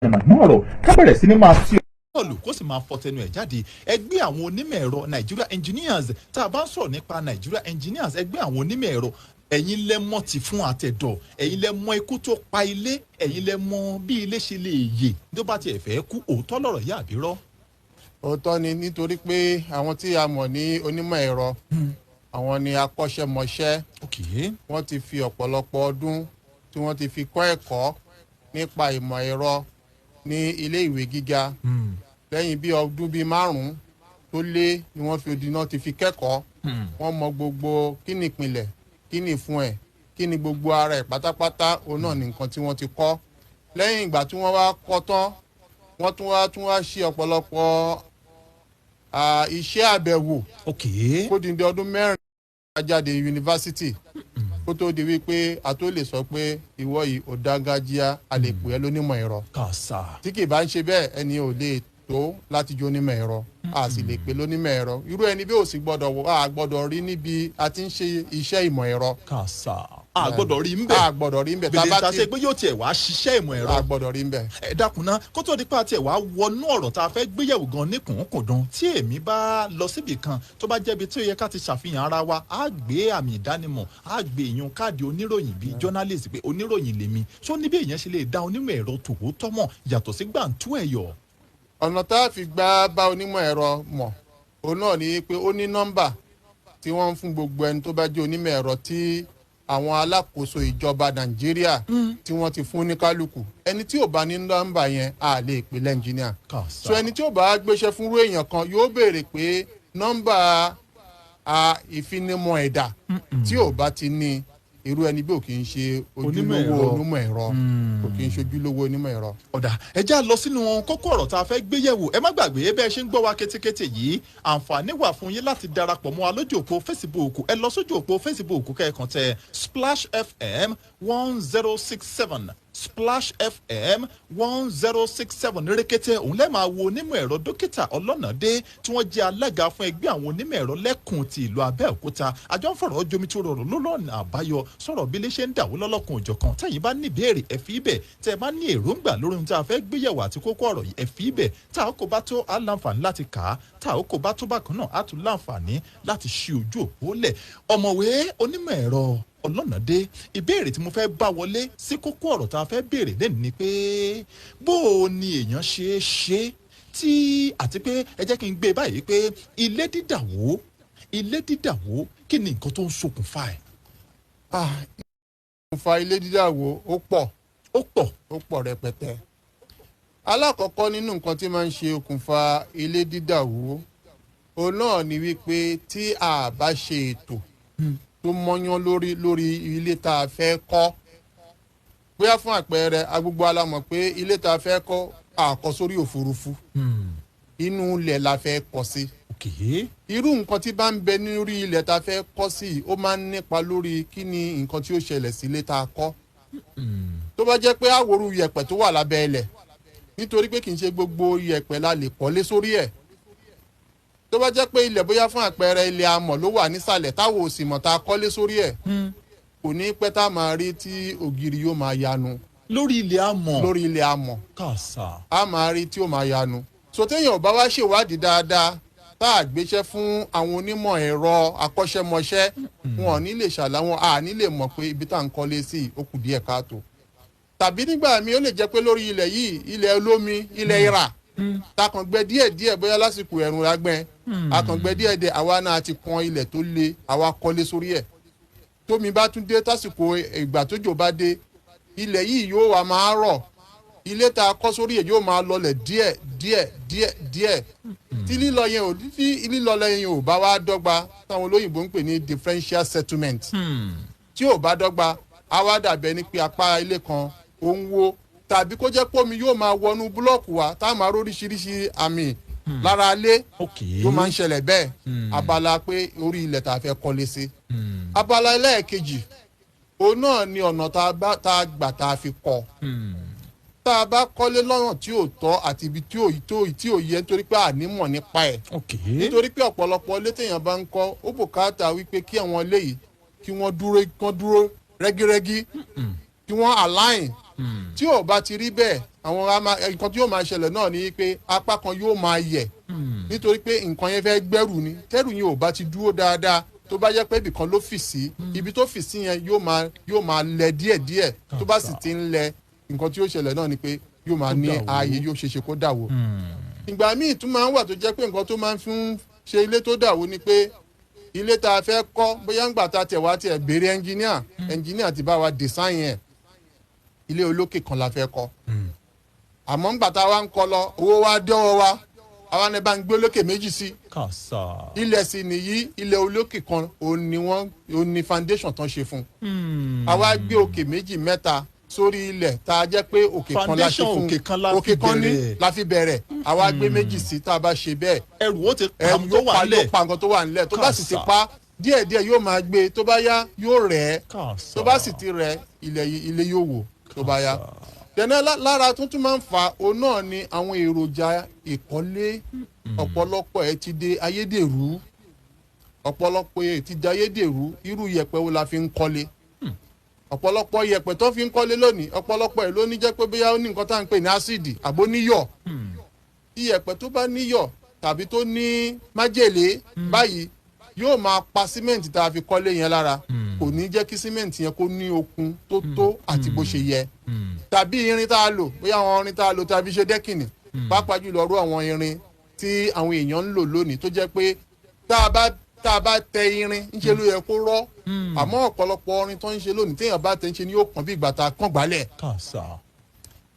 mọ̀rọ̀ ká bẹ̀rẹ̀ sí ni máa sí bọ́ọ̀lù kó sì máa fọtẹnu ẹ̀ jáde ẹgbẹ́ àwọn onímọ̀ ẹ̀rọ Nigeria Engineers tá a bá ń sọ̀rọ̀ nípa Nigeria Engineers ẹgbẹ́ àwọn onímọ̀ ẹ̀rọ ẹ̀yin lẹ mọ̀ ti fún àtẹ̀dọ̀ ẹ̀yin lẹ mọ̀ ikú tó pa ilé ẹ̀yin lẹ mọ̀ bí ilé ṣe lè yè tó bá tiẹ̀ fẹ́ kú òótọ́ lọ̀rọ̀ yá àbí rọ́. òótọ́ ni nítorí pé àwọn tí a mọ̀ ní onímọ̀ ẹ̀rọ àwọn ni akọ́ṣẹ́mọṣẹ́ wọ́n ti fi ọ̀pọ̀lọpọ̀ ọdún tí wọ́n ti fi kọ́ ẹ̀kọ́ nípa ìmọ̀ ẹ̀rọ ní ilé ìwé gíga lẹ́yìn bí ọdún bíi 5 tó lé ni wọ́n fi odi náà ti fi kẹ́kọ̀ọ́ wọ́n mọ gbogbo kí ni ìpìlẹ̀ kí ni fún ẹ̀ kí ni gbogbo ara ẹ̀ pátápátá òun náà ní nǹkan tí wọ́n ti kọ́ lẹ́yìn ìgbà tí wọ́n wá kọ́ tán wọ́n tún wá ṣe ọ̀pọ̀lọpọ̀ iṣẹ́ àbẹ̀wò kó di ọdún 4 jáde yunifásitì kó tó di wípé a tó lè sọ pé ìwọ yìí ò dáńgájíá a lè pè é lónímọ̀ ẹ̀rọ tí kì bá ń ṣe bẹ́ẹ̀ ẹni ò lè tó láti jó onímọ̀ ẹ̀rọ a sì lè pè lónímọ̀ ẹ̀rọ irú ẹni bí ò sì gbọ́dọ̀ rí níbi a ti ń ṣe iṣẹ́ ìmọ̀ ẹ̀rọ. a gbọ́dọ̀ rí ń bẹ̀. a gbọ́dọ̀ rí ń bẹ̀. bèlè ta ṣe pé yóò tiẹ̀ wá ṣiṣẹ́ ìmọ̀ ẹ̀rọ. a gbọ́dọ̀ rí ń bẹ̀. ẹ dákunná kó tó di pa tiẹ̀ wá wọnú ọ̀rọ̀ tá a fẹ́ gbéyẹ̀wò gan ní kùnkùndùn tí èmi bá lọ síbì kan tó bá jẹ́bi tí ó yẹ ká ti ṣàfihàn ara wa á gbé àmì ìdánimọ̀ á gbé ìyún káàdì oníròyìn bíi journalist pé oníròyìn lèmi ṣó ní bí èèyàn ṣe lè dá onímọ̀ ẹ̀rọ tòótọ́ mọ̀ yàtọ̀ sí gbàǹtú ẹ̀yọ̀. ọ̀nà tá a fi gbá bá onímọ̀ ẹ̀rọ mọ̀ òun náà ni pé ó ní nọ́mbà tí wọ́n ń fún gbogbo ẹni tó bá jẹ́ onímọ̀ ẹ̀rọ tí àwọn alákòóso ìjọba Nàìjíríà tí wọ́n ti fún ní kálukú ẹni tí ò bá ní nọ́mbà yẹn a lè pè lẹ́ńjìníà so ẹni tí ò bá gbéṣẹ́ fúnrú èèyàn kan yóò béèrè pé nọ́mbà ìfinimọ̀ ẹ̀dà tí ò bá ti ní irú ẹni bí ò kì í ṣe ojúlówó onímọ̀ ẹ̀rọ kò kì í ṣe ojúlówó onímọ̀ ẹ̀rọ. ọ̀dà ẹ já lọ sínú kókó ọ̀rọ̀ tá a fẹ́ gbé yẹ̀wò ẹ má gbàgbé bẹ́ẹ̀ ṣe ń gbọ́ wa kétékété yìí àǹfààní wà fún yín láti darapọ̀ mọ́ wa lójú òpó Facebook ẹ lọ sójú òpó Facebook kẹ́ẹ̀kan tẹ Splash FM 1067 Splash FM 1067 rékété òun lẹ́ẹ̀ máa wo onímọ̀ ẹ̀rọ dókítà Ọlọ́nàdé tí wọ́n jẹ́ alága fún ẹgbẹ́ àwọn onímọ̀ ẹ̀rọ lẹ́kùn ti ìlú Abẹ́òkúta àjọ ń fọ̀rọ̀ jomi tó rọrùn lọ́nà àbáyọ sọ̀rọ̀ bí ilé ṣe ń dàwó lọ́lọ́kun òjọ̀kan tẹ̀yin bá ní ìbéèrè ẹ fi ibẹ̀ tẹ́ ẹ bá ní èròǹgbà lórí ohun tí a fẹ́ gbéyẹ̀wò àti kókó ọ̀rọ̀ yìí ẹ fi ibẹ̀ tá a kò bá tó á láǹfààní láti kà á tá a kò bá tó bákan náà á tún láǹfààní láti ṣí ojú òpó lẹ̀ ọ̀mọ̀wé onímọ̀ ẹ̀rọ Ọlọ́nàdé ìbéèrè tí mo fẹ́ bá wọlé sí kókó ọ̀rọ̀ tá a fẹ́ béèrè lẹ́nu ni pé bó o ní èèyàn ṣe tí àti pé ẹ jẹ́ kí n gbé báyìí pé ilé dídàwó kí ni nǹkan tó ń ṣokùnfà ẹ̀. ìfà ilé dídàwó ó pọ̀ rẹpẹtẹ. alákọ̀ọ́kọ́ nínú nǹkan tí máa ń ṣe okùnfà ilé dídàwó òun náà ni wípé tí a bá ṣe ètò tó mọ́yán lórí ilé tá a fẹ́ kọ́ bóyá fún àpẹẹrẹ agbègbè alámọ̀ pé ilé tá a fẹ́ kọ́ àkọ́ sórí òfurufú inú ilẹ̀ la fẹ́ kọ́ sí irú nǹkan tí bá ń bẹ lórí ilẹ̀ tá a fẹ́ kọ́ sí ó máa ń nípa lórí kí ni nǹkan tí ó ṣẹlẹ̀ sí ilé tá a kọ́ tó bá jẹ́ pé àwòrú yẹ̀pẹ̀ tó wà lábẹ́ ilẹ̀ nítorí pé kì í ṣe gbogbo yẹ̀pẹ̀ la lè kọ́lé sórí ẹ̀ tó bá jẹ́ pé ilẹ̀ bóyá fún àpẹẹrẹ ilẹ̀ amọ̀ ló wà nísàlẹ̀ táwọn òsì mọ̀ tá a kọ́lé sórí ẹ̀ kò ní pẹ́ tá a máa rí tí ògiri yóò máa yanu. lórí ilẹ̀ amọ̀ kàṣà a máa rí tí ó máa yanu. sọtéèyàn ò bá wá ṣèwádìí dáadáa tá a gbéṣẹ́ fún àwọn onímọ̀ ẹ̀rọ akọ́ṣẹ́mọṣẹ́ wọn ò ní lè ṣàlàwọ̀n a ní lè mọ̀ pé ibi tá à ń kọ́lé sí ó kù díẹ̀ káàtó. tàbí nígbà míì ó lè jẹ́ pé lórí ilẹ̀ yìí ilẹ̀ olómi ilẹ̀ ìrà takàngbẹ díẹ̀díẹ̀ bóyá lásìkò ẹ̀rùn lágbẹ́ akàngbẹ díẹ̀díẹ̀ àwa náà ti kan ilẹ̀ tó le àwa kọ́lé sórí ẹ̀ tómi bá tún dé tásìkò ìgbà tójò bá dé ilẹ̀ yìí yóò wá máa rọ̀ ilé tá a kọ́ sórí ẹ̀ yóò máa lọlẹ̀ díẹ̀ tí lílọ yẹn ò bá wá dọ́gba táwọn olóyìnbó ń pè ní differential settlement tí ò bá dọ́gba á wá dàbẹ́ ní pé apá ilé kan ó ń wó tàbí kó jẹ́ pé omi yóò máa wọnú búlọ́ọ̀kù wa tá a máa róríṣiríṣi àmì lára alé tó máa ń ṣẹlẹ̀ bẹ́ẹ̀ abala pé orí ilẹ̀ tá a fẹ́ kọ́lé sí. abala ẹlẹ́ẹ̀kejì òun náà ni ọ̀nà tá a gbà tá a fi kọ́ tá a bá kọ́lé lọ́nà tí ò tọ́ àti ibi tí ò yẹ nítorí pé ànímọ̀ nípa ẹ̀ nítorí pé ọ̀pọ̀lọpọ̀ ilé téèyàn bá ń kọ́ ó bùkátà wípé kí àwọn ilé yìí kí wọ́n dúró rẹ́gírẹ́gí kí wọ́n align tí ò bá ti rí bẹ́ẹ̀ àwọn nǹkan tí yóò máa ṣẹlẹ̀ náà ni pé apá kan yóò máa yẹ̀ nítorí pé nǹkan yẹn fẹ́ gbẹ́rù ni tẹ́rù yẹn ò bá ti dúró dáadáa tó bá jẹ́ pé ibìkan ló fì sí ibi tó fì sí yẹn yóò máa lẹ díẹ̀díẹ̀ tó bá sì ti ń lẹ nǹkan tí yóò ṣẹlẹ̀ náà ni pé yóò máa ní ààyè yóò ṣeéṣe kó dà wó. ìgbà míì tún máa ń wà tó jẹ́ pé nǹkan tó máa ń fi ń ṣe ilé tó dà wó ni pé ilé tá a fẹ́ kọ́ bóyá ń gbà tá a tẹ̀ wá tiẹ̀ béèrè ẹnjìníà ti bá wa design yẹn ilé olókè kan la fẹ́ kọ́ àmọ́ ńgbà tá a wá ń kọ́ lọ owó wa dọ́wọ́ wa àwa ní bá ń gbé olókè méjì sí ilẹ̀ sì nìyí ilẹ̀ olókè kan òun ni foundation tán ṣe fún àwa gbé òkè méjì mẹ́ta sórí ilẹ̀ tá a jẹ́ pé òkè kan la ṣe fún òkè kan ní la fi bẹ̀rẹ̀ àwa gbé méjì sí tá a bá ṣe bẹ́ẹ̀ ẹrù ó ti pa nǹkan tó wà nílẹ̀ yóò pa nǹkan tó wà nílẹ̀ tó bá sì ti pa díẹ̀díẹ̀ yóò máa gbé tó bá yá yóò rẹ̀ tó bá sì ti rẹ̀ ilé yóò wò tó bá yá tẹ̀lé lára tuntun máa ń fa òun náà ni àwọn èròjà ìkọ́lé ọ̀pọ̀lọpọ̀ ẹ̀ ti di ayédèrú ọ̀pọ̀lọpọ̀ ẹ̀ ti di ayédèrú irú yẹ̀pẹ̀ wo la fi ń kọ́lé ọ̀pọ̀lọpọ̀ yẹ̀pẹ̀ tó fi ń kọ́lé lónìí ọ̀pọ̀lọpọ̀ ẹ̀ ló ní jẹ́ pé bóyá ó ní nǹkan tá à ń pè ní ásíìdì àbó níyọ̀ iyẹ̀pẹ̀ tó bá níyọ̀ tàbí tó ní májèlé báyìí yóò máa pa símẹ́ǹtì tá a fi kọ́lé yẹn lára kò ní jẹ́ kí símẹ́ǹtì yẹn kó ní okun tó tó àti bó ṣe yẹ tàbí irin tá a lò bóyá àwọn irin tá a lò tàbí ṣe dẹ́kìnì pàápàá jùlọ rú àwọn irin tí àwọn èèyàn ń lò lónìí tó jẹ́ pé tá a bá tẹ irin ńṣe ló yẹ kó rọ́ àmọ́ ọ̀pọ̀lọpọ̀ irin tó ń ṣe lónìí téèyàn bá tẹ ń ṣe ni yóò kàn bí ìgbà tá a kàn gbálẹ̀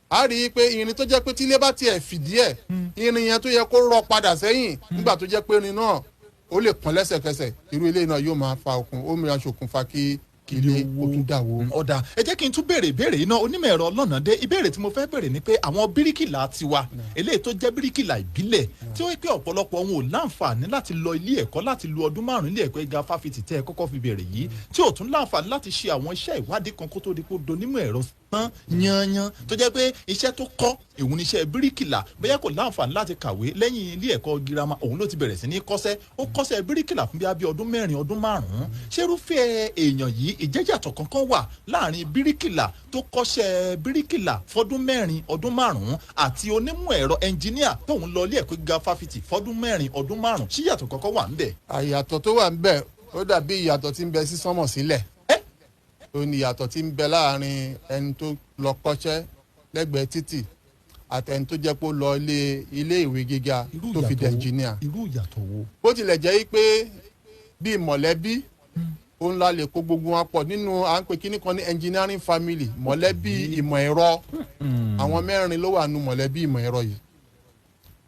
a rí i pé irin tó jẹ́ pé tílé bá tiẹ̀ fìdí ẹ̀ irin yẹn tó yẹ kó rọ́ padà sẹ́yìn nígbà tó jẹ́ pé irin náà ó lè kàn lẹ́sẹ̀kẹsẹ̀ irú ilé náà yóò máa fa okun ó mìíràn ṣokùnfà kí ilé ó tún dà wó. ọ̀dà ẹ jẹ́ kí n tún béèrè ìbéèrè yìí náà onímọ̀ ẹ̀rọ lọ́nà dé ìbéèrè tí mo fẹ́ béèrè ni pé àwọn bíríkìlà tiwa eléyìí tó jẹ́ bíríkìlà ìbílẹ̀ tí ó yẹ pé ọ̀pọ̀lọpọ̀ wọn ò láǹfààní láti lọ ilé ẹ̀kọ́ láti lu ọdún márùn-ún ilé ẹ̀kọ́ gíga fáfitì tẹ́ ẹ kọ́kọ́ fi béèrè yìí tí ò tún láǹfààní láti ṣe àwọn iṣẹ́ ìwádìí kan kó tó di kó donímọ̀ ẹ̀rọ tán yanyan tó jẹ́ pé iṣẹ́ tó kọ́ èwùn níṣẹ́ bíríkìlà bóyá kò láǹfààní láti kàwé lẹ́yìn ilé ẹ̀kọ́ girama òun ló ti bẹ̀rẹ̀ sí ní kọ́ṣẹ́ ó kọ́ṣẹ́ bíríkìlà fún bí ọdún 4 ọdún 5 ṣerúfẹ́ èèyàn yìí ìjẹ́jàtọ̀ kankan wà láàrin bíríkìlà tó kọ́ṣẹ́ bíríkìlà fọ́dún 4 ọdún 5 àti onímọ̀ ẹ̀rọ ẹnjìníà tóun lọ ilé ẹ̀kọ́ gíga fáfitì fọ́dún 4 ọdún 5 ṣíyàtọ̀ kankan wà ńbẹ̀. àyàtọ̀ tó wà ńbẹ̀ ó dàbí ìyàtọ̀ tí ń bẹ sí sánmọ̀ sílẹ̀ ó ní ìyàtọ̀ tí ń bẹ láàrin ẹni tó lọ kọ́ṣẹ́ lẹ́gbẹ̀ẹ́ títì àti ẹni tó jẹ́ pé ó lọ ilé ìwé gíga tó fi di ẹnjìníà. irú ìyàtọ̀ wo. bó tilẹ̀ jẹ́ pé bíi mọ̀lẹ́bí òun la lè kó gbogbo wọn pọ̀ nínú à ń pè kíní kan ní engineering family mọ̀lẹ́bí ìmọ̀ ẹ̀rọ àwọn 4 ló wà nù mọ̀lẹ́bí ìmọ̀ ẹ̀rọ yìí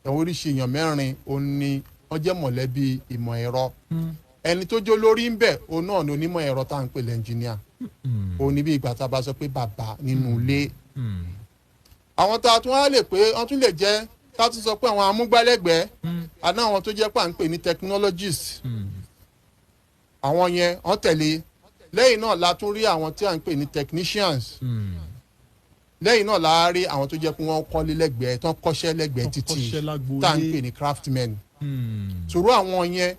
àwọn oríṣi èèyàn 4 òun ni wọ́n jẹ́ mọ̀lẹ́bí ìmọ̀ ẹ̀rọ ẹni tó jó lórí ń bẹ̀ òun náà ni onímọ̀ ẹ̀rọ tá à ń pè lẹ́njìníà òun ní bí ìgbà tá a bá sọ pé bàbá nínú ilé àwọn tá a tún wá lè pé wọ́n tún lè jẹ́ ká tún sọ pé àwọn amúgbálẹ́gbẹ̀ẹ́ àná àwọn tó jẹ́ pé à ń pè ní technologists àwọn yẹn wọ́n tẹ̀lé lẹ́yìn náà la tún rí àwọn tí à ń pè ní technicians lẹ́yìn náà la rí àwọn tó jẹ́ pé wọ́n kọ́lé lẹ́gbẹ̀ẹ́ tán kọ́ṣẹ́ lẹ́gbẹ̀ẹ́ títì tá à ń pè ní craftsmen sòrò àwọn yẹn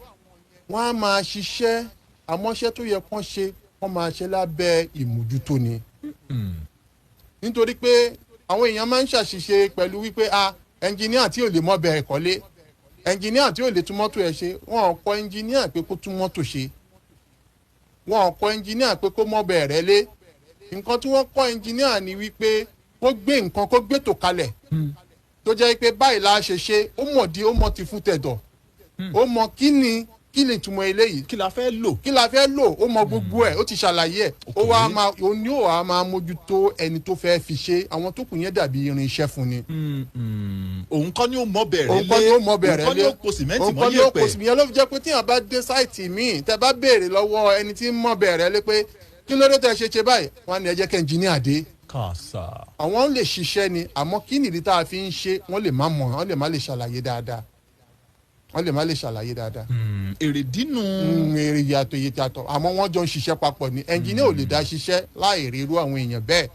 wọ́n á máa ṣiṣẹ́ àmọ́ṣẹ́ tó yẹ kán ṣe wọ́n máa ṣe lábẹ́ ìmójútó ni nítorí pé àwọn èèyàn máa ń ṣàṣìṣe pẹ̀lú wípé ẹnjìníà tí ò lè mọ̀ bẹ̀rẹ̀ kọ́lé ẹnjìníà tí ò lè tún mọ́tò ẹ̀ ṣe wọn ò kọ́ ẹnjìníà pé kó tún mọ́tò ṣe wọn ò kọ́ ẹnjìníà pé kó mọ̀ bẹ̀rẹ̀ lé nǹkan tí wọ́n kọ́ ẹnjìníà ni wípé kó gbé nǹkan kó gbé tò kalẹ̀ tó jẹ́ pé báyìí la ṣe ó mọ̀ di ó mọ̀ ti fún tẹ̀dọ̀ ó mọ̀ kí ni ìtumọ̀ eléyìí kí la fẹ́ lò ó mọ gbogbo ẹ̀ ó ti ṣàlàyé ẹ̀ òun ni ó wàá máa mójútó ẹni tó fẹ́ fi ṣe àwọn tó kù yẹn dàbí irinṣẹ́ fún ni. òun kọ́ ni ó mọ bẹ̀rẹ̀ lé òun kọ́ ni ó mọ bẹ̀rẹ̀ lé òun kọ́ ni ó po sìmẹ́ǹtì mọ́ yẹ̀pẹ̀. ìyẹn ló fi jẹ́ pé tíyàn bá dé sáìtì míì tẹ́ bá béèrè lọ́wọ́ ẹni tí ń mọ bẹ̀rẹ̀ lé pé kí ló dé tẹ́ ṣe báyìí wọ́n á ní ẹ jẹ́ kẹ́ ẹnjìníà dé. àwọn lè ṣiṣẹ́ ni àmọ́ kí nìdí tá a fi ń ṣe wọ́n lè má mọ̀ wọ́n lè má lè ṣàlàyé dáadáa. èrè dínú. èrè yàtọ̀ àmọ́ wọ́n jọ ń ṣiṣẹ́ papọ̀ ni ẹnjìníà ò lè dá ṣiṣẹ́ láì rí irú àwọn èèyàn bẹ́ẹ̀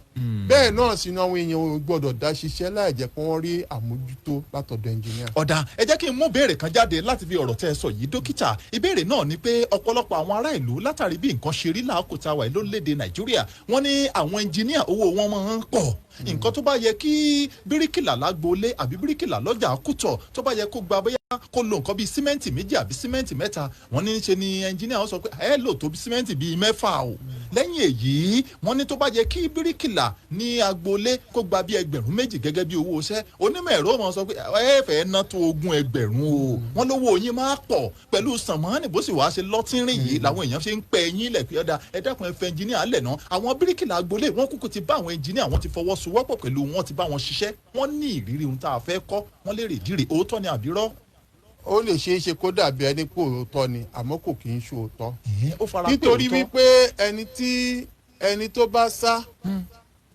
bẹ́ẹ̀ náà sì ni àwọn èèyàn gbọ́dọ̀ dá ṣiṣẹ́ láì jẹ́ kí wọ́n rí àmójútó látọ̀dọ̀ ẹnjìníà. ọ̀dà ẹ jẹ́ kí n mú béèrè kan jáde láti fi ọ̀rọ̀ tẹ́ ẹ sọ yìí dókítà. ìbéèrè náà ni pé ọ̀pọ̀lọpọ̀ àwọn ará ìlú látàrí bí nǹkan ṣe rí láàkótá wa lórílẹ̀‐èdè nàìjíríà wọ́n ní àwọn ẹnjìníà owó wọn máa ń pọ̀. nǹkan tó bá yẹ kí bíríkìlà lágboolé àbí bíríkìlà lọ́jà kútọ̀ tó bá yẹ kó gba bóyá kó lo nǹkan bíi símẹ́ǹtì méjì àbí símẹ́ǹtì mẹ́ta wọ́n ní ṣe ni ẹnjìníà sọ pé ẹ lò tó símẹ́ǹtì bíi mẹ́fà o. lẹ́yìn èyí wọ́n ní tó bá yẹ kí bíríkìlà ní agboolé kó gba bí ẹgbẹ̀rún méjì gẹ́gẹ́ bí owó iṣẹ́ onímọ̀ ẹ̀rọ wọn sọ pé ẹ fẹ́ ná tó 20 ẹgbẹ̀rún o. wọ́n lówó yín máa pọ̀ pẹ̀lú sànmọ́nì bó sì wàá ṣe lọ́tínrín yìí làwọn èèyàn ṣe ń pẹ́ yín lẹ̀ pé ọ̀dà ẹ dákun ẹ fẹ́ ẹnjìníà lẹ̀ ná. àwọn bíríkìlà agboolé wọn kúkú ti bá àwọn ẹnjìníà wọn ti fọwọ́sowọ́pọ̀ pẹ̀lú wọn ti bá wọn ṣiṣẹ́ wọ́n ní ìrírí ohun tá a fẹ́ kọ́ wọ́n lè rèdíre òótọ́ ni àbírọ́. ó lè ṣeé ṣe kó dàbí ẹni pé òótọ́ ni àmọ́ kò kì í ṣe òótọ́. ó fara pé nítorí òótọ́. wípé ẹni tó bá sá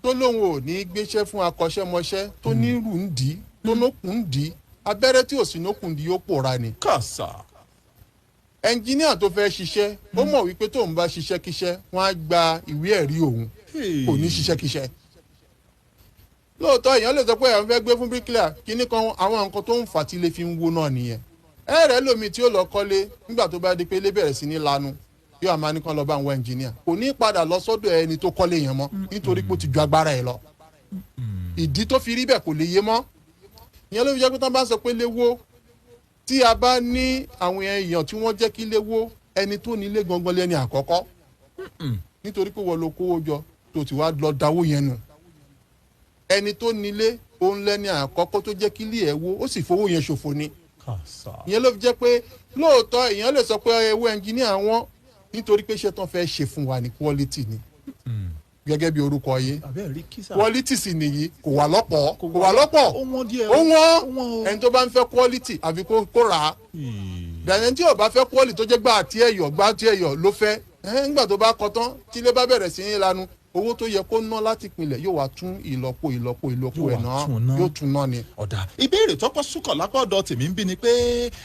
tó lóun ò ní gbéṣẹ́ fún akọ́ṣẹ́mọṣẹ́ tó ní rùndí tó nókùn dí abẹ́rẹ́ tí ò sí nókùn dí yóò pòórá ni. kàṣà. ẹnjìníà tó fẹ́ ṣiṣẹ́ ó mọ̀ wípé tóun bá ṣiṣẹ́ kíṣẹ́ wọ́n á gba ìwé ẹ̀rí òun kò ní ṣiṣẹ́ kíṣẹ́. lóòótọ́ èèyàn lè sọ pé àwọn fẹ́ gbé fún bíríkìlà kíní kan àwọn nǹkan tó ń fà tí ilé fi ń wó náà nìyẹn. ẹ̀rẹ́ lómi tí ó lọ kọ́lé nígbà tó bá di pé ilé bẹ̀rẹ̀ sí ní lanu yóò àmà ní kán lọ bá àwọn ẹnjìníà kò ní padà lọ sọ́dọ̀ ẹni tó kọ́lé yẹn mọ́ nítorí pé ó ti ju agbára ẹ̀ lọ. ìdí tó fi rí bẹ́ẹ̀ kò lè yé mọ́. ìyẹn ló fi jẹ́ pé tán bá sọ pé léwó tí a bá ní àwọn èèyàn tí wọ́n jẹ́ kí léwó ẹni tó nílé gangan lẹ́ni àkọ́kọ́ nítorí pé wọ́n lo kówó jọ tó ti wá lọ dáwó yẹn nù. ẹni tó nílé òun lẹ́ni àkọ́kọ́ tó jẹ́ kí ilé ẹ̀ wó ó sì fowó yẹn ṣòfò ni. ìyẹn ló fi jẹ́ pé lóòótọ́ èèyàn lè sọ pé owó ẹnjìníà wọn nítorí pé iṣẹ́ tán fẹ́ ṣe fún wa ní quality ni gẹ́gẹ́ bí orúkọ yé quality sì nìyí kò wà lọ́pọ̀ ó wọ́n ẹni tó bá ń fẹ́ quality àfi kó rà á dàní tí ò bá fẹ́ quality tó jẹ́ gbà tí ẹ̀yọ̀ ló fẹ́ nígbà tó bá kọ tán tí ilé bá bẹ̀rẹ̀ sí ní lanu owó tó yẹ kó ná láti pinlẹ̀ yóò wá tún ìlọ́po ẹ̀ náà yóò tún ná ni. ọ̀dà ìbéèrè tọ́kọ́ súnkàn lápá ọ̀dọ̀ tèmi ń bí ni pé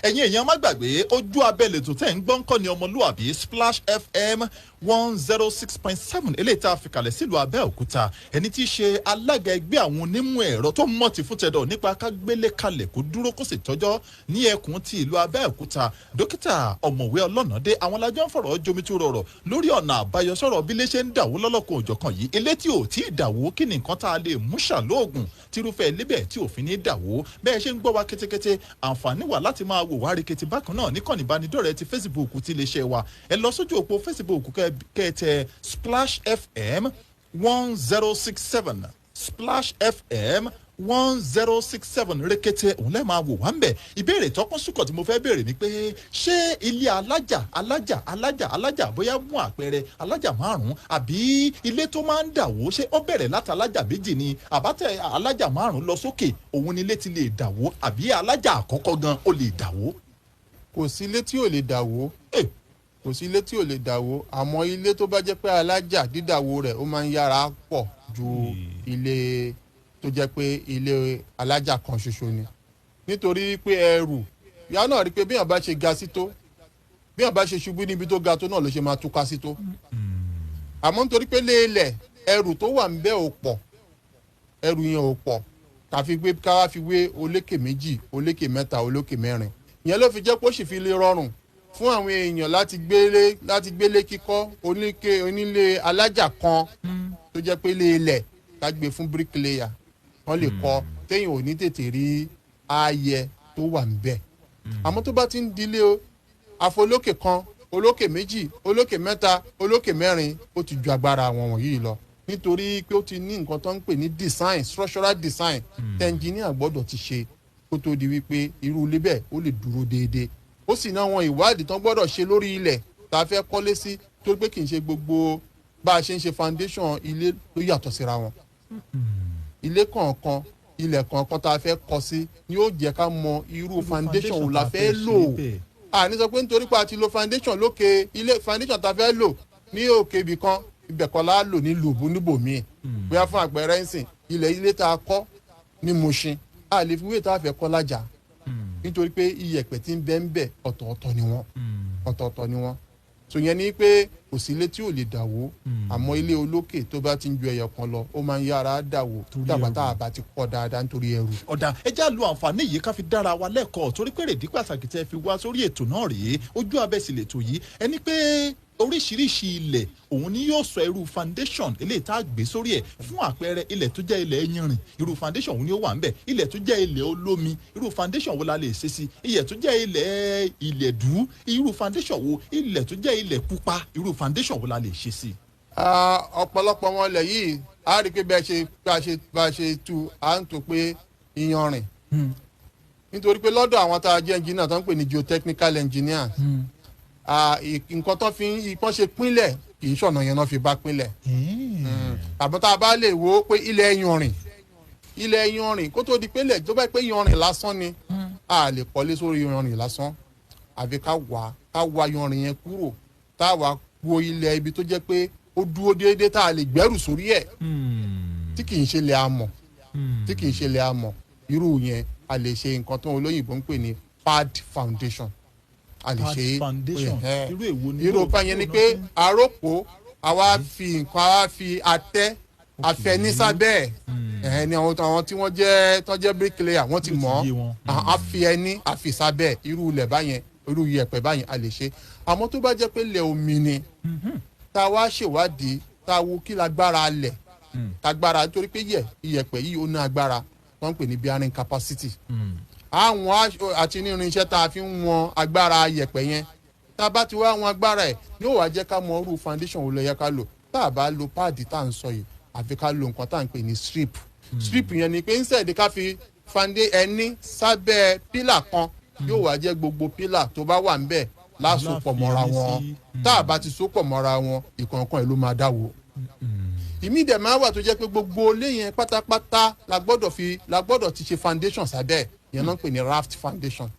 ẹ̀yin èèyàn má gbàgbé ojú abẹ́lẹ̀ tó tẹ̀ ń gbọ́n kọ́ ni ọmọlúwàbí Splash FM 106.7 eléyìí tá a fi kalẹ̀ sílùú Abẹ́òkúta ẹni tí í ṣe alága ẹgbẹ́ àwọn onímọ̀ ẹ̀rọ tó mọ̀ ti fún tẹ̀dọ̀ nípa kágbélé kalẹ̀ kó dúró kó sì tọ́jọ́ ní ẹkùn ti ìlú Abẹ́òkúta dókítà ọ̀mọ̀wé Ọlọ́nàdé àwọn alájọ́ ń fọ̀rọ̀ jomitoro ọ̀rọ̀ lórí ọ̀nà àbáyọ sọ̀rọ̀ bí ilé ṣe ń dàwó lọ́lọ́kan òjọ̀kan yìí ilé tí ò tí ì dàwó kí ni nǹkan tá a lè mú ṣàlóògùn tírúfẹ́ ilé bẹ́ẹ̀ tí òfin ní dàwó bẹ́ẹ̀ ṣe ń gbọ́ wa kétékété àǹfààní wà láti máa wò wá rekete bákan náà níkànnì ìbánidọ́rẹ̀ẹ́ ti Facebook ti iléeṣẹ́ wa ẹ lọ sójú òpó Facebook kẹ́ẹ̀tẹ̀ Splash FM 1067 Splash FM 1067 rekete òun lẹ́ẹ̀ máa wò wá ń bẹ̀ ìbéèrè tọ́kùn sùkọ̀ tí mo fẹ́ béèrè ni pé ṣé ilé alájà bóyá mú àpẹẹrẹ alájà 5 àbí ilé tó máa ń dàwó ṣé ó bẹ̀rẹ̀ láti alájà 2 ni àbátẹ̀ alájà 5 lọ sókè òun ni ilé ti lè dàwó àbí alájà àkọ́kọ́ gan ó lè dàwó. kò sí ilé tí ò lè dàwó kò sí ilé tí ò lè dàwó àmọ́ ilé tó bá jẹ́ pé alájà dídàwó rẹ̀ ó máa ń yára pọ̀ ju ilé tó jẹ́ pé ilé alájà kan ṣoṣo ni nítorí pé ẹrù ìyá náà rí pé bí èèyàn bá ṣe ga sí tó bí èèyàn bá ṣe ṣubú níbi tó ga tó náà ló ṣe máa túká sí tó àmọ́ nítorí pé léèlẹ̀ ẹrù tó wà ńbẹ̀ ò pọ̀ ẹrù yẹn ò pọ̀ káwá fi wé olékè 2 olékè 3 olékè 4 ìyẹn ló fi jẹ́ pé ó sì fi lè rọrùn fún àwọn èèyàn láti gbélé kíkọ́ onílé alájà kan tó jẹ́ pé léèlẹ̀ ká gbé fún bricklayer wọ́n lè kọ́ téèyàn ò ní tètè rí ààyè tó wà ńbẹ̀ àmọ́ tó bá ti ń dilé àfolókè kan olókè 2 olókè 3 olókè 4 ó ti ju agbára àwọn wọ̀nyí lọ nítorí pé ó ti ní nǹkan tó ń pè ní design structural design tẹ́ńjìníà gbọ́dọ̀ ti ṣe kó tó di wípé irú ilé bẹ́ẹ̀ ó lè dúró déédéé ó sì ní àwọn ìwádìí tó gbọ́dọ̀ ṣe lórí ilẹ̀ tá a fẹ́ kọ́lé sí torí pé kì í ṣe gbogbo bá a ṣe ń ṣe foundation ilé ló yàtọ̀ síra wọn ilé kọ̀ọ̀kan ilẹ̀ kọ̀ọ̀kan tá a fẹ́ kọ́ sí ni ó jẹ́ ká mọ irú foundation wo la fẹ́ lò àní sọ pé nítorí pé a ti lo foundation lókè ilé foundation tá a fẹ́ lò ní òkè ibì kan ibẹ̀ kọ́ la lò ní lùbù níbòmíì bóyá fún àpẹẹrẹ ńsìn ilé tá a kọ́ ní Mùṣín a lè fi wé tá a fẹ́ kọ́ lájà nítorí pé iyẹ̀pẹ̀ tí ń bẹ ọ̀tọ̀ọ̀tọ̀ ni wọ́n so yẹn ni pé kò sí ilé tí ò lè dàwó àmọ́ ilé olókè tó bá ti ń ju ẹyọ kan lọ ó máa ń yára dàwó dàgbà tá a bá ti kọ́ dáadáa nítorí ẹrù. ọ̀dà ẹja lu àǹfààní yìí ká fi dára wa lẹ́kọ̀ọ́ torí pé rèdí pàtàkì tẹ́ fi wá sórí ètò náà rèé ojú abẹ́sí lètò yìí ẹni pé oríṣiríṣi ilẹ̀ òun ni yóò sọ irú foundation eléyìí tá a gbé sórí ẹ̀ fún àpẹẹrẹ ilẹ̀ tó jẹ́ ilẹ̀ yanrìn irú foundation òun ni ó wà ńbẹ̀ ilẹ̀ tó jẹ́ ilẹ̀ olómi irú foundation wo la lè ṣe sí ilẹ̀ tó jẹ́ ilẹ̀ ilẹ̀dú irú foundation wo ilẹ̀ tó jẹ́ ilẹ̀ pupa irú foundation wo la lè ṣe sí. ọ̀pọ̀lọpọ̀ wọn lẹ̀ yìí a rí i pé bá a ṣe tu à ń tó pé iyanrìn nítorí pé lọ́dọ̀ àwọn tá a jẹ́ engineer tó ń pè ní geotechnical engineer nǹkan tó fi ìpọ́n ṣe pínlẹ̀ kì í ṣọ̀nà yẹn náà fi bá pínlẹ̀ àbọ̀ tá a bá lè wo pé ilẹ̀ yanrìn kó tó di pélé tó bá pé yanrìn lásán ni a lè kọ́lé sórí yanrìn lásán àfi ká wá yanrìn yẹn kúrò tá a wá wo ilẹ̀ ibi tó jẹ́ pé ó dúró déédéé tá a lè gbẹ́rù sórí ẹ̀ tí kì í ṣe lẹ̀ amọ̀ irú yẹn a lè ṣe nǹkan tó olóyìnbó ń pè ní pad foundation a lè ṣe irú ọba yẹn ni pé àròpọ̀ àwa fi àtẹ àfẹnísàbẹ̀ ẹ̀ ni àwọn tí wọ́n jẹ́ bricklayer wọ́n ti mọ̀ àfìsábẹ̀ irú ilẹ̀ báyẹn irú iyẹ̀pẹ̀ báyẹn a lè ṣe àmọ́ tó bá jẹ́ pé ilẹ̀ omi ni tá a wá ṣèwádìí tá a wo kí lágbára lẹ̀ tágbára nítorí pé iyẹ̀pẹ̀ yìí ó ní agbára wọ́n ń pè ní bearing capacity àwọn àti ní irinṣẹ́ tá a fi ń wọn agbára iyẹ̀pẹ̀ yẹn tá a bá ti wá wọn agbára ẹ̀ ní ó wá jẹ́ ká mọ irú foundation wo ló yẹ ká lò tá a bá lo páàdì tá à ń sọ yìí àfi ká lo nǹkan tá à ń pè ní strip yẹn ni pé instead ká fi ẹni sábẹ́ pílà kan yóò wá jẹ́ gbogbo pílà tó bá wà ńbẹ̀ lásopọ̀ mọ́ra wọn tá a bá ti sopọ̀ mọ́ra wọn ìkọ̀ọ̀kan ẹ̀ ló máa dáwó ìmí dẹ̀ máa wà tó jẹ́ pé gbogbo ilé yẹn pátápátá la gbọ́dọ̀ ti ṣe foundation sábẹ́ yẹn náà ń pè ní raft foundation.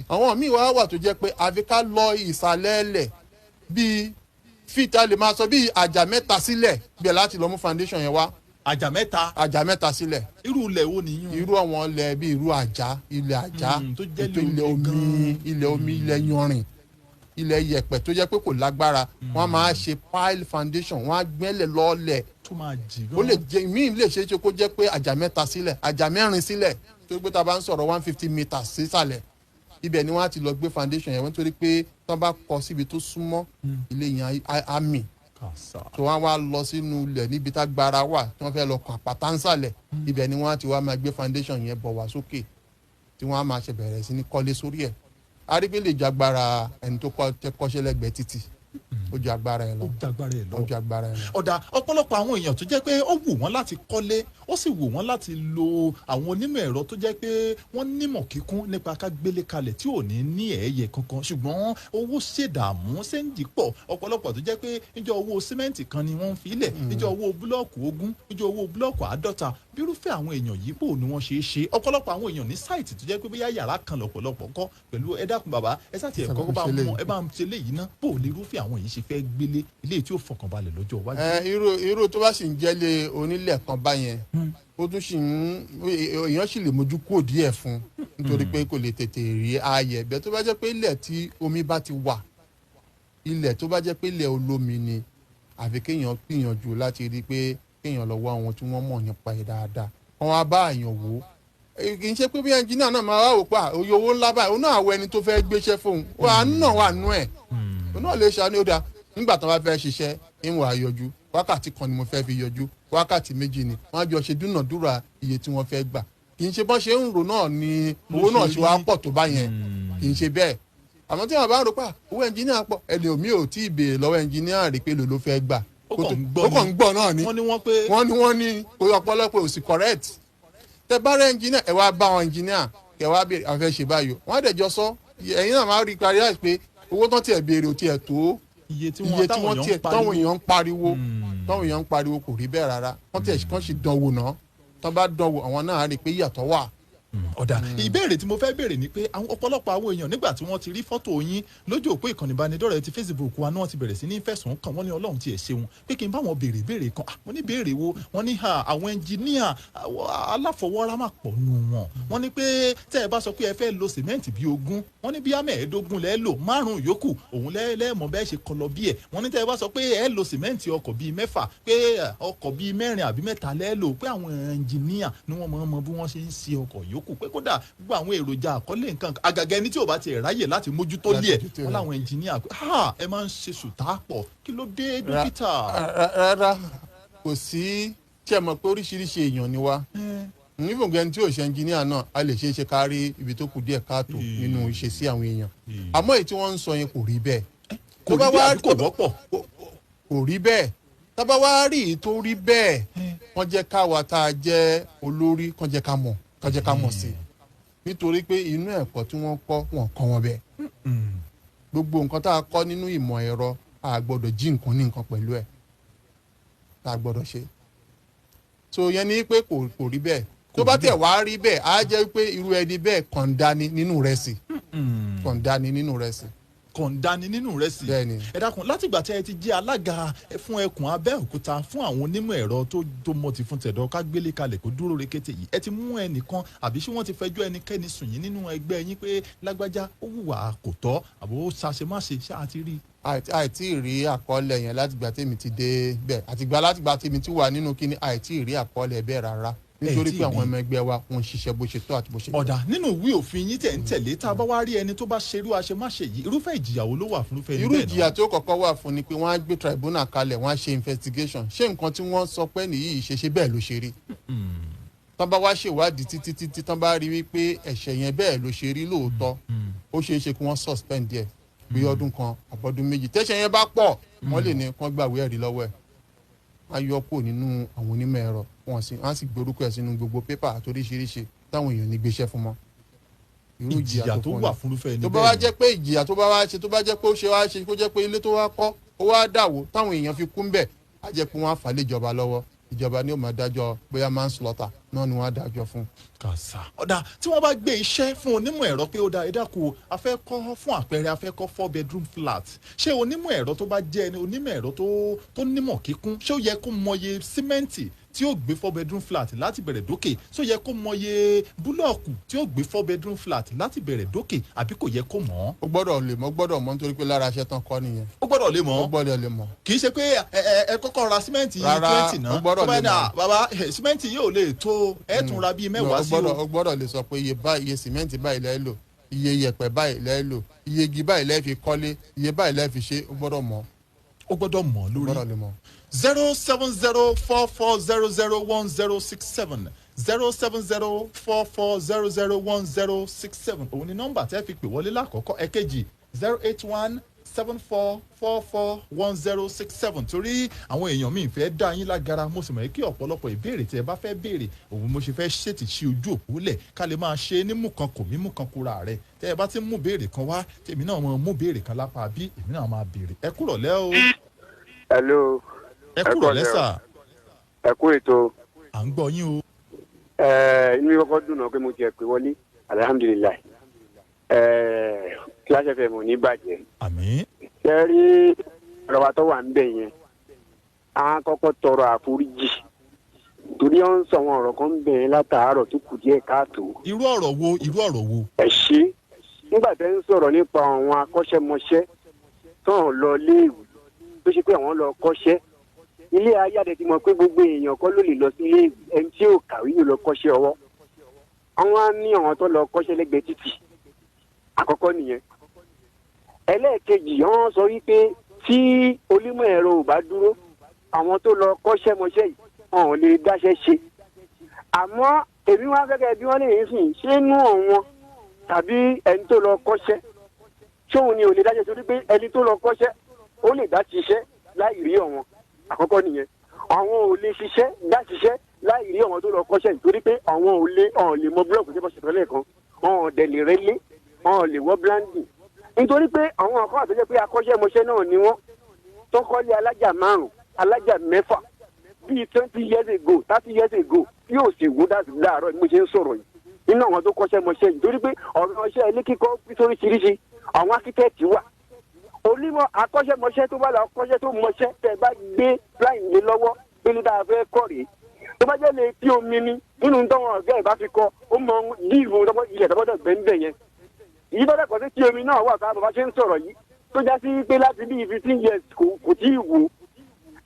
àwọn míì wà tó jẹ́ pé àfi ká lọ ìsàlẹ̀ ẹlẹ̀ bíi fíìtà lè máa sọ bíi àjà mẹ́ta sílẹ̀ bẹ́ẹ̀ láti lọ mú foundation yẹn wá. àjà mẹ́ta sílẹ̀. irú ilẹ̀ wo nìyẹn. irú àwọn ilẹ̀ bíi irú ilẹ̀ àjà ètò ilẹ̀ omi ilẹ̀ yanrìn ilẹ̀ yẹ̀pẹ̀ tó jẹ́ pé kò lágbára wọ́n máa ṣe pile foundation wọ́n á gbẹ́lẹ̀ lọ́ọ̀lẹ̀ tó máa jì gan. ó lè jẹ míì lè ṣe é ṣe kó jẹ́ pé àjà mẹ́ta sílẹ̀ àjà mẹ́rin sílẹ̀ tó gbé tá a bá ń sọ̀rọ̀ 150 meters sísàlẹ̀ ibẹ̀ ni wọ́n á ti lọ gbé foundation yẹn wọ́n torí pé tí wọ́n bá kọ síbi tó súnmọ́ ilé yẹn á mì tó wọ́n wá lọ sínú ilẹ̀ níbi tá gbára wà tí wọ́n fẹ́ lọ kàn àpáta ńsàlẹ̀ ibẹ̀ ni wọ́n á ti wá máa gbé foundation yẹn bọ̀ wá sókè tí wọ́n á máa ṣe bẹ̀rẹ̀ sí ní kọ́lé sórí ẹ̀ arígbé lè jagbára ẹni tó kọ́ṣẹ́ lẹ́gbẹ̀ẹ́ títì ó ju agbára ẹ lọ. ọ̀dà ọ̀pọ̀lọpọ̀ àwọn èèyàn tó jẹ́ pé ó wù wọ́n láti kọ́lé ó sì wù wọ́n láti lo àwọn onímọ̀ ẹ̀rọ tó jẹ́ pé wọ́n nímọ̀ kíkún nípa ká gbélé kalẹ̀ tí ò ní ẹ̀ẹ́yẹ kankan ṣùgbọ́n owó ṣèdààmú ṣéǹjì pọ̀ ọ̀pọ̀lọpọ̀ tó jẹ́ pé níjọ́ owó símẹ́ǹtì kan ni wọ́n ń fi ilẹ̀ níjọ́ owó búlọ́ọ̀kù 20 níjọ́ owó búlọ́ọ̀kù 50 bírúfẹ́ àwọn èèyàn yìí bò ni wọ́n ṣe é ṣe ọ̀pọ̀lọpọ̀ àwọn èèyàn ní sáìtì tó jẹ́ pé bóyá yàrá kan lọ́pọ̀lọpọ̀ kọ́ pẹ̀lú ẹ dákun bàbá ẹ sáà ti ẹ̀kọ́ bá ń ṣe léyìí ná bò ní irúfẹ́ àwọn yìí ṣe fẹ́ gbélé ilé tí ó fọkànbalẹ̀ lọ́jọ́ iwájú. irú tó bá sì ń jẹ́lé onílẹ̀ kan báyẹn ó tún sì èèyàn sì lè mójú kúrò díẹ̀ fún nítorí pé kò lè tètè rí ààyè ẹ̀bẹ̀ tó bá jẹ́ pé ilẹ̀ tí omi bá ti wà ilẹ̀ tó bá jẹ́ pé ilẹ̀ olómi ni àfi kéèyàn gbìyànjú láti rí pé kéèyàn lọ wá àwọn tí wọ́n mọ̀ nípa ẹ̀ dáadáa wọ́n wá bá àyàn wò ó kì í ṣe pé bí ẹnjìnìá náà máa wá wò pa òye owó ńlá báyìí ó náà àwọ ẹni tó fẹ́ gbéṣẹ́ fóun àánú náà wà nú ẹ̀ ó náà lè ṣàánú ó dáa nígbà tí wọ́n bá fẹ́ ṣiṣẹ́ ìwọ̀n àyọjú wákàtí kan ni mo fẹ́ fi yọjú wákàtí méjì ni wọ́n á jọ ṣe dúnàdúrà iye tí wọ́n fẹ́ gbà kì í ṣe bọ́n ṣe ń rò náà ni owó náà ṣe wá pọ̀ tó bá yẹn kì í ṣe bẹ́ẹ̀ àmọ́ tí wọ́n bá ń rò pa owó ẹnjìnìá pọ̀ ẹni omi ò tí ì béèrè lọ́wọ́ ẹnjìnìá rí pé ló fẹ́ gbà ó kàn ń gbọ́ náà ni wọ́n ní ọ̀pọ̀lọpọ̀ ò sì correct tẹ bá rẹ ẹnjìnìá ẹ wá bá wọn ẹnjìnìá kẹ wá béèrè àwọn fẹ́ ṣe báyìí wọ́n á dẹ̀ jọ sọ ẹ̀yin náà máa rí parí láì pé owó tán tiẹ̀ béèrè ò tiẹ̀ tó iye tí wọ́n tiẹ̀ táwọn èèyàn ń pariwo kò rí bẹ́ẹ̀ rárá wọ́n tiẹ̀ kàn sì dánwò náà tán bá dánwò àwọn náà á rí i pé ìyàtọ̀ wà ọ̀dà ìbéèrè tí mo fẹ́ béèrè ni pé àwọn ọ̀pọ̀lọpọ̀ àwọn èèyàn nígbà tí wọ́n ti rí fọ́tò yín lójú òpó ìkànnì ìbánidọ́rẹ̀ẹ́ ti Facebook wa náà ti bẹ̀rẹ̀ sí ní fẹ̀sùn kàn wọ́n ní Ọlọ́run tiẹ̀ ṣeun pé kí n bá wọn béèrè kan mo ní béèrè wo wọ́n ní àwọn ẹnjìníà aláfọwọ́rá máa pọ̀ nù wọ́n ní pé tẹ́ ẹ bá sọ pé ẹ fẹ́ lo sìmẹ́ǹtì bíi 20 wọ́n ní bí mẹ́ẹ̀ẹ́dógún lẹ́ẹ̀ lò 5 yòókù òun lẹ́ẹ̀mọ́ bẹ́ẹ̀ ṣe kọlọ bí ẹ̀ wọ́n ní tẹ́ ẹ bá sọ pé ẹ lo sìmẹ́ǹtì ọkọ̀ bíi 6 pé ọkọ̀ bíi 4 àbí 3 lẹ́ẹ̀ lò pé àwọn ẹnjìníà ni wọ́n mọ bí wọ́n ṣe ń ṣe ọkọ̀ yòókù pé kódà gbogbo àwọn èròjà àkọlé nǹkan àgàgà ẹni tí ò bá ti ráyè láti mójútó lé ẹ̀ wọ́n láwọn ẹnjìníà pé ẹ máa ń ṣe sùtá pọ̀ kí ló dé dókítà. rárá kò sí tí ẹ mọ̀ pé oríṣiríṣi èèyàn ni wá nígbàgbọ́ ẹni tí ò ṣe ẹnjìníà náà a lè ṣe é ṣe kárí ibi tó kù díẹ̀ káàtó nínú ìṣesí àwọn èèyàn àmọ́ èyí tí wọ́n ń sọ yẹn kò rí bẹ́ẹ̀ kò rí bẹ́ẹ̀ kò wọ́pọ̀ kò rí bẹ́ẹ̀ tábà wá rí èyí tó rí bẹ́ẹ̀ wọ́n jẹ́ káwa tá a jẹ́ olórí kàn jẹ́ ká mọ̀ sí nítorí pé inú ẹ̀kọ́ tí wọ́n kọ́ wọn kọ́ wọn bẹ́ẹ̀ gbogbo nǹkan tá a kọ́ nínú ìmọ̀ ẹ̀rọ a gbọ́dọ̀ jí nǹkan ní nǹkan pẹ̀lú ẹ̀ tá a gbọ́dọ̀ ṣe so yẹn ni pé kò rí bẹ́ẹ̀ tó bá tẹ̀ wá rí bẹ́ẹ̀ á jẹ́ pé irú ẹni bẹ́ẹ̀ kọ̀ǹdani nínú rẹ̀ sí kọ̀ǹdani nínú rẹ̀ sí. kọ̀ǹdani nínú rẹ̀ sí. ẹ dákun látìgbà tí ẹ ti jẹ́ alága fún ẹkùn Abẹ́òkúta fún àwọn onímọ̀ ẹ̀rọ tó mọ̀ ti fún tẹ̀dọ̀ ká gbélé kalẹ̀ kó dúró rekete yìí ẹ ti mú ẹnìkan àbí ṣé wọ́n ti fẹjọ́ ẹnikẹ́ni sùn yín nínú ẹgbẹ́ yín pé lágbájá ó hùwà kò tọ́ àbò ṣàṣemáṣe ṣáà ti rí. àìtí rí àkọọ́lẹ̀ yẹn látìgbà tèmi ti dé bẹ́ẹ̀ látìgbà tèmi ti wà nínú kíní àìtí rí àkọọ́lẹ̀ bẹ́ẹ̀ rárá nítorí pé àwọn ọmọ ẹgbẹ́ wa wọ́n ṣiṣẹ́ bó ṣe tó àti bó ṣe tó. ọ̀dà nínú ìwé òfin yín tẹ̀ ń tẹ̀lé tá a bá wá rí ẹni tó bá ṣerú àṣemáṣe yìí irúfẹ́ ìjìyà wo ló wà fún irúfẹ́ irú ìjìyà tó kọ́kọ́ wà fún ni pé wọ́n á gbé tribunal kalẹ̀ wọ́n á ṣe investigation ṣé nǹkan tí wọ́n sọ pé nìyí ṣe bẹ́ẹ̀ ló ṣe rí. tán bá wá ṣèwádìí títí tán bá rí wípé ẹ̀ṣẹ̀ yẹn bẹ́ẹ̀ ló ṣe rí lóòótọ́ ó ṣeé ṣe kí wọ́n suspend ẹ̀ bí ọdún kan àbọ̀dún méjì tẹ́ṣẹ̀ yẹn bá pọ̀ wọ́n lè ní kán gbàwé ẹ̀rí lọ́wọ́ ẹ̀ á yọ kó nínú àwọn onímọ̀ ẹ̀rọ wọ́n sì gbórúkọ ẹ̀ sínú gbogbo pépà àtoríṣiríṣi táwọn èèyàn ní gbéṣẹ́ fún mọ́. irú ìjìyà tó wà fún irúfẹ́ ẹni bẹ́ẹ̀ tó bá wá jẹ́ pé ìjìyà tó bá wá ṣe tó bá jẹ́ pé ó ṣe wá ṣe kó jẹ́ pé ilé tó wá kọ́ ó wá dàwó táwọn èèyàn fi kú ń bẹ̀ á jẹ́ pé wọ́n á fà lé ìjọba lọ́wọ́ ìjọba ni ó máa dájọ́ bóyá manslaughter náà ni wọ́n á dájọ́ fún. kàṣà ọ̀dà tí wọ́n bá gbé iṣẹ́ fún onímọ̀ ẹ̀rọ pé ó da ẹ dákun afẹ́kọ́ fún àpẹẹrẹ afẹ́kọ́ 4-bedroom flat ṣé onímọ̀ ẹ̀rọ tó bá jẹ́ ẹni onímọ̀ ẹ̀rọ tó nímọ̀ kíkún ṣé ó yẹ kó mọye símẹ́ǹtì tí ó gbé 4-bedroom flat láti bẹ̀rẹ̀ dókè ṣé ó yẹ kó mọye búlọ̀kù tí ó gbé 4-bedroom flat láti bẹ̀rẹ̀ dókè àbí kò yẹ kó mọ̀. ó gbọ́dọ̀ mọ̀ nítorí pé lára aṣẹ́ tán kọ́ nìyẹn. ó gbọ́dọ̀ lè mọ̀. kì í ṣe pé ẹ kọ́kọ́ ra símẹ́ǹtì 20 náà tó bá ní bàbá símẹ́ǹtì yóò lè tó ẹ tún ra bíi 10 sí o. ó gbọ́dọ̀ lè sọ pé iye símẹ́ǹtì báyìí lẹ́ẹ̀ lò iye yẹ̀pẹ̀ báyìí lẹ́ẹ̀ lò iye igi báyìí lẹ́ẹ̀ fi kọ́lé iye báyìí lẹ́ẹ̀ fi ṣe ó gbọ́dọ̀ mọ̀. ó gbọ́dọ̀ mọ̀ lórí. ó gbọ́dọ̀ lè mọ̀. 07044001067 07044001067 òun ni nọ́mbà tẹ́ fi pè wọlé lákọ̀ọ́kọ́ ẹ̀kejì 08174441067 torí àwọn èèyàn míì fẹ́ dá yín lágara mo sì mọ̀ kí ọ̀pọ̀lọpọ̀ ìbéèrè tí ẹ bá fẹ́ béèrè òun mo ṣe fẹ́ ṣètì sí ojú òpó lẹ̀ ká lè máa ṣe ní mú kan kò mí mú kan kúra rẹ̀ tẹ́ ẹ bá ti mú béèrè kan wá tèmi náà mú béèrè kan lápá bí èmi náà máa béèrè ẹ kúrọ̀lẹ́ o. hello. ẹ kúrọ̀lẹ́ sà. ẹ kú ètò. à ń gbọ́ yín o. inú mi kọ́kọ́ dùn náà pé mo jẹ pé wọlé alihamudulilayi kíláṣẹ fẹ mọ ní bàjẹ́. àmín. ṣe rí ọ̀rọ̀ tó wà ń bẹ̀ yẹn á kọ́kọ́ tọrọ àforíjì torí ó ń sọ àwọn ọ̀rọ̀ kan ń bẹ̀ yẹn látàárọ̀ tó kù díẹ̀ káàtó. irú ọ̀rọ̀ wo. ẹ ṣe nígbà tẹ́ ń sọ̀rọ̀ nípa àwọn akọ́ṣẹ́mọṣẹ́ tó ń lọ léèwé tó ṣe pé àwọn lọ kọ́ṣẹ́ ilé ayáde ti mọ̀ pé gbogbo èèyàn kọ́ ló lè lọ sí ilé ẹni tí ò kàwé yóò lọ kọ́ṣẹ́ ọwọ́ àwọn á ní àwọn tó lọ kọ́ṣẹ́ lẹ́gbẹ̀ẹ́ títì àkọ́kọ́ nìyẹn. ẹlẹ́ẹ̀kejì wọ́n sọ wípé tí onímọ̀ ẹ̀rọ ò bá dúró àwọn tó lọ kọ́ṣẹ́ mọṣẹ́ yìí wọn ò lè dáṣẹ́ ṣe. àmọ́ èmi wá gẹ́gẹ́ bí wọ́n lè ń sìn ṣé inú ọ̀wọ́n tàbí ẹni tó lọ kọ́ṣẹ́ ṣóun ni ò lè dáṣẹ́ torí pé ẹni tó lọ kọ́ṣẹ́ ó lè dá ṣiṣẹ́ láì rí ọ̀wọ́n àkọ́kọ́ nìyẹn. àwọn ò lè ṣiṣẹ́ dá ṣiṣẹ́ láì rí ọ̀wọ́n tó lọ kọ́ṣẹ́ nítorí pé àwọn ò lè mọ búlọ̀kù tí wọ́n ṣe tọ́lẹ̀ kan wọn ò dẹ̀ lè rẹ́lé wọn ò lè wọ́ bíláǹdì nítorí pé àwọn àkọ́ àtọ́jọ́ pé akọ́ṣẹ́mọṣẹ́ náà ni wọ́n tó kọ́lé alájà 5 alájà 6 bíi 20 years ago 30 years ago yóò sì wó láàárọ̀ bí mo ṣe ń sọ̀rọ̀ yìí nínú àwọn tó kọ́ṣẹ́ mọṣẹ́ nítorí pé ọ̀rọ̀ iṣẹ́ ilé kíkọ́ sóríṣiríṣi àwọn akíkẹ́ẹ̀tì wà onímọ̀ akọ́ṣẹ́mọṣẹ́ tó bá lọ akọ́ṣẹ́ tó mọṣẹ́ tẹ̀ bá gbé láì lé lọ́wọ́ pé ní dáa fẹ́ kọ́ rèé tó bá jẹ́ lè tí omi ni nínú tọ́wọ́n ọ̀gá ẹ̀ bá fi kọ́ ó mọ díìrù ilẹ̀ tọ́gbọ́dọ̀ gbẹ́ńbẹ̀ yẹn èyí tó dẹ́kọ̀ sí tí omi náà wà ká bàbá ṣe ń sọ̀rọ̀ yìí tó já sí pé láti bí 15 years kò tí ì wù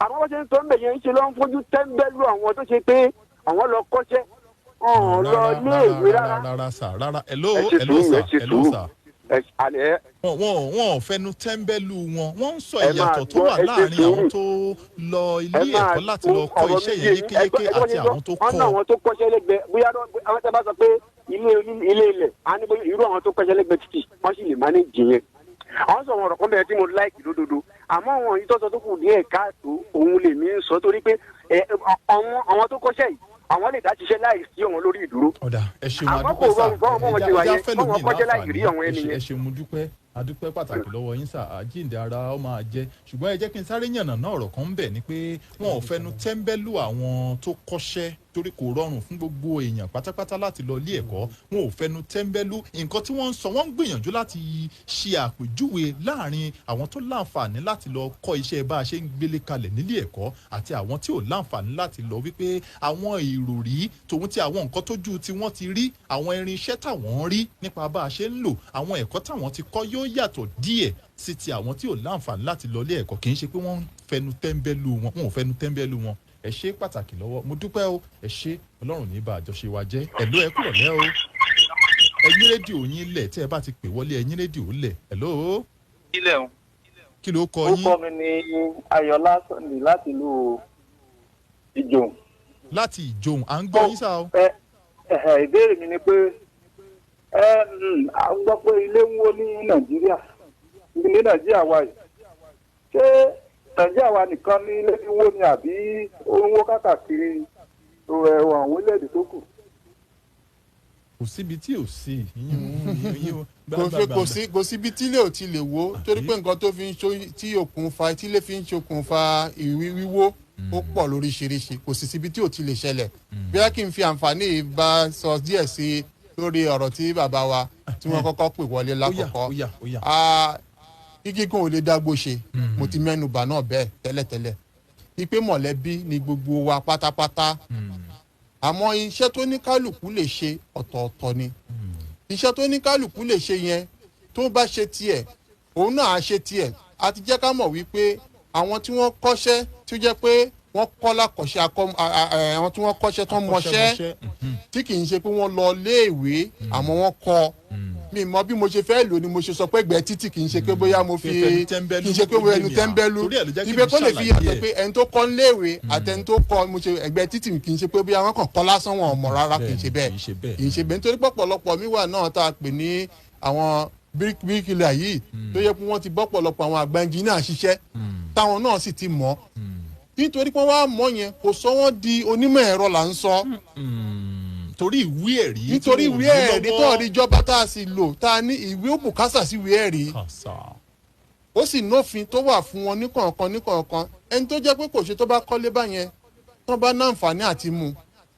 àwọn bó ṣe ń sọ ń bẹ̀ yẹn ń ṣe ló ń fojú tẹ́ńbẹ́lú àwọn tó ṣe pé àwọn lọ kọ́ṣẹ́ ọ̀hún lọ léèwé rárá. rárá sà rárá hello sà wọn ò fẹnu tẹ́ńbẹ́lú wọn ń sọ ìyàtọ̀ tó wà láàrin àwọn tó lọ ilé ẹ̀kọ́ láti lọ kọ́ iṣẹ́ yẹn yékéyéké àti àwọn tó kọ́. ọ̀nà àwọn tó kọ́ṣẹ́ lẹ́gbẹ̀ẹ́ bóyá àwọn tẹ́ bá sọ pé ilé ilẹ̀ á ní bóyá irú àwọn tó kọ́ṣẹ́ lẹ́gbẹ̀ẹ́ títì wọ́n sì lè mánéjì yẹn. àwọn sọ̀rọ̀ ọ̀rọ̀ kan bẹ̀rẹ̀ tí mo láìkì lódodo àmọ́ àwọn yìí tọ́sọ tó kù díẹ̀ káàtó òun lè mí sọ torí pé àwọn tó kọ́ṣẹ́ yìí àwọn lè dá ṣiṣẹ́ láì sí ọ̀wọ́n lórí ìdúró. ọ̀dà ẹ ṣeun àmọ́ kò rọrùn fún ọmọ wọn ti wáyé fún wọn kọ́ṣẹ́ láì rí àwọn ẹni yẹn. ẹ ṣeun mo dúpẹ́ adúpẹ́ pàtàkì lọ́wọ́ yín sà àjíǹde ara ó máa jẹ́ ṣùgbọ́n ẹ jẹ́ kí n sáré yànnà náà ọ̀rọ̀ kan ń bẹ̀ ni pé wọn ò fẹnu tẹ́ńbẹ́lú àwọn tó kọ́ṣẹ́ torí kò rọrùn fún gbogbo èèyàn pátápátá láti lọ ilé ẹ̀kọ́ wọn ò fẹnu tẹ́ńbẹ́lú nǹkan tí wọ́n ń sọ wọ́n ń gbìyànjú láti ṣe àpèjúwe láàrin àwọn tó láǹfààní láti lọ kọ́ iṣẹ́ bá a ṣe ń gbélé kalẹ̀ nílé ẹ̀kọ́ àti àwọn tí ò láǹfààní láti lọ wípé àwọn ìròrí tòun ti àwọn nǹkan tójú tí wọ́n ti rí àwọn irinṣẹ́ táwọn rí nípa bá a ṣe ń lò àwọn ẹ̀kọ́ táwọn ti kọ́ yóò yàtọ̀ díẹ̀ sí ti àwọn tí ò láǹfààní láti lọ ilé ẹ̀kọ́ kì í ṣe pé wọ́n fẹnu tẹ́ńbẹ́lú wọn ò fẹnu tẹ́ńbẹ́lú wọn ẹ ṣe pàtàkì lọ́wọ́ mo dúpẹ́ o ẹ ṣe ọlọ́run ní bá àjọṣe wa jẹ́ ẹ̀ló ẹ kúrọ̀ lẹ́ o ẹ̀yin rédíò yín lẹ̀ tí ẹ bá ti pè wọlé ẹ̀yin rédíò lẹ̀ ẹ̀ló. ilé o. kí ló kọ yín. orúkọ mi ni ayọ̀lá sọ̀nì láti ìlú ìjòhùn. láti ìjòhùn à ń gbọ́ yín sá o. ìbéèrè mi ni pé a gbọ́ pé ilé ń wó ní nàìjíríà wa yìí ṣé nàìjíríà wa nìkan ní ilé ń wó ni àbí ó ń wó káàkiri àwọn orílẹ̀-èdè tó kù. kò síbi tí ò sí kò síbi tí ilé ò ti lè wó torí pé nǹkan tó fi ń tí òkùnfà tí ilé fi ń ṣokùnfà wíwó ó pọ̀ lóríṣiríṣi kò sì síbi tí ò ti lè ṣẹlẹ̀ bí wọ́n kì í fi àǹfààní bá sọ díẹ̀ sí lórí ọ̀rọ̀ tí bàbá wa tí wọ́n kọ́kọ́ pè wọlé lákọ̀ọ́kọ́ gígùn ò lè dágbó ṣe mo ti mẹ́nu bà náà bẹ́ẹ̀ tẹ́lẹ̀tẹ́lẹ̀ ipe mọ̀lẹ́bí ni gbogbo wa pátápátá àmọ́ iṣẹ́ tó ní kálukú lè ṣe ọ̀tọ̀ọ̀tọ̀ ni iṣẹ́ tó ní kálukú lè ṣe yẹn tó bá ṣe tiẹ̀ òun náà á ṣe tiẹ̀ a ti jẹ́ ká mọ̀ wípé àwọn tí wọ́n kọ́ṣẹ́ tí ó jẹ́ pé wọ́n kọ́ lákọ̀ọ́ṣẹ́ àwọn tí wọ́n kọ́ṣẹ́ tó mọṣẹ́ tí kì í ṣe pé wọ́n lọ léèwé àmọ́ wọ́n kọ́ mi mọ bí mo ṣe fẹ́ lò ni mo ṣe sọ pé ẹgbẹ́ títì kì í ṣe pé bóyá mo fi kì í ṣe pé bóyá ẹnu tẹ́ńbẹ́lú ibẹ̀ kó lè fi yàtọ̀ pé ẹni tó kọ́ léèwé àtẹni tó kọ́ mo ṣe ẹgbẹ́ títì kì í ṣe pé bóyá wọ́n kàn kọ́ lásán wọn ọmọ rárá kì í ṣe bẹ́ẹ̀ kì í ṣe bẹ́ẹ̀ nítorí pọ̀pọ̀lọpọ̀ mi wà náà tá a pè ní àwọn bíríkìlà yìí tó yẹ pé wọ́n ti bọ́pọ̀lọpọ̀ àwọn àgbà ẹnjìníà ṣiṣẹ́ táwọn náà sì ti mọ̀ nítorí pé wọ́n wá mọ̀ yẹn kò sọ wọ́n di onímọ̀ ẹ̀rọ là ń sọ nítorí ìwé ẹ̀rí nítorí ìwé ẹ̀rí tó ọ̀rí ìjọba tá a sì lò tá a ní ìwé òbúkásà sí ìwé ẹ̀rí ó sì nófin tó wà fún wọn níkọ̀ọ̀kan ẹni tó jẹ́ pé kò ṣe tó bá kọ́lé báyẹn tó bá ná àǹfààní àti mu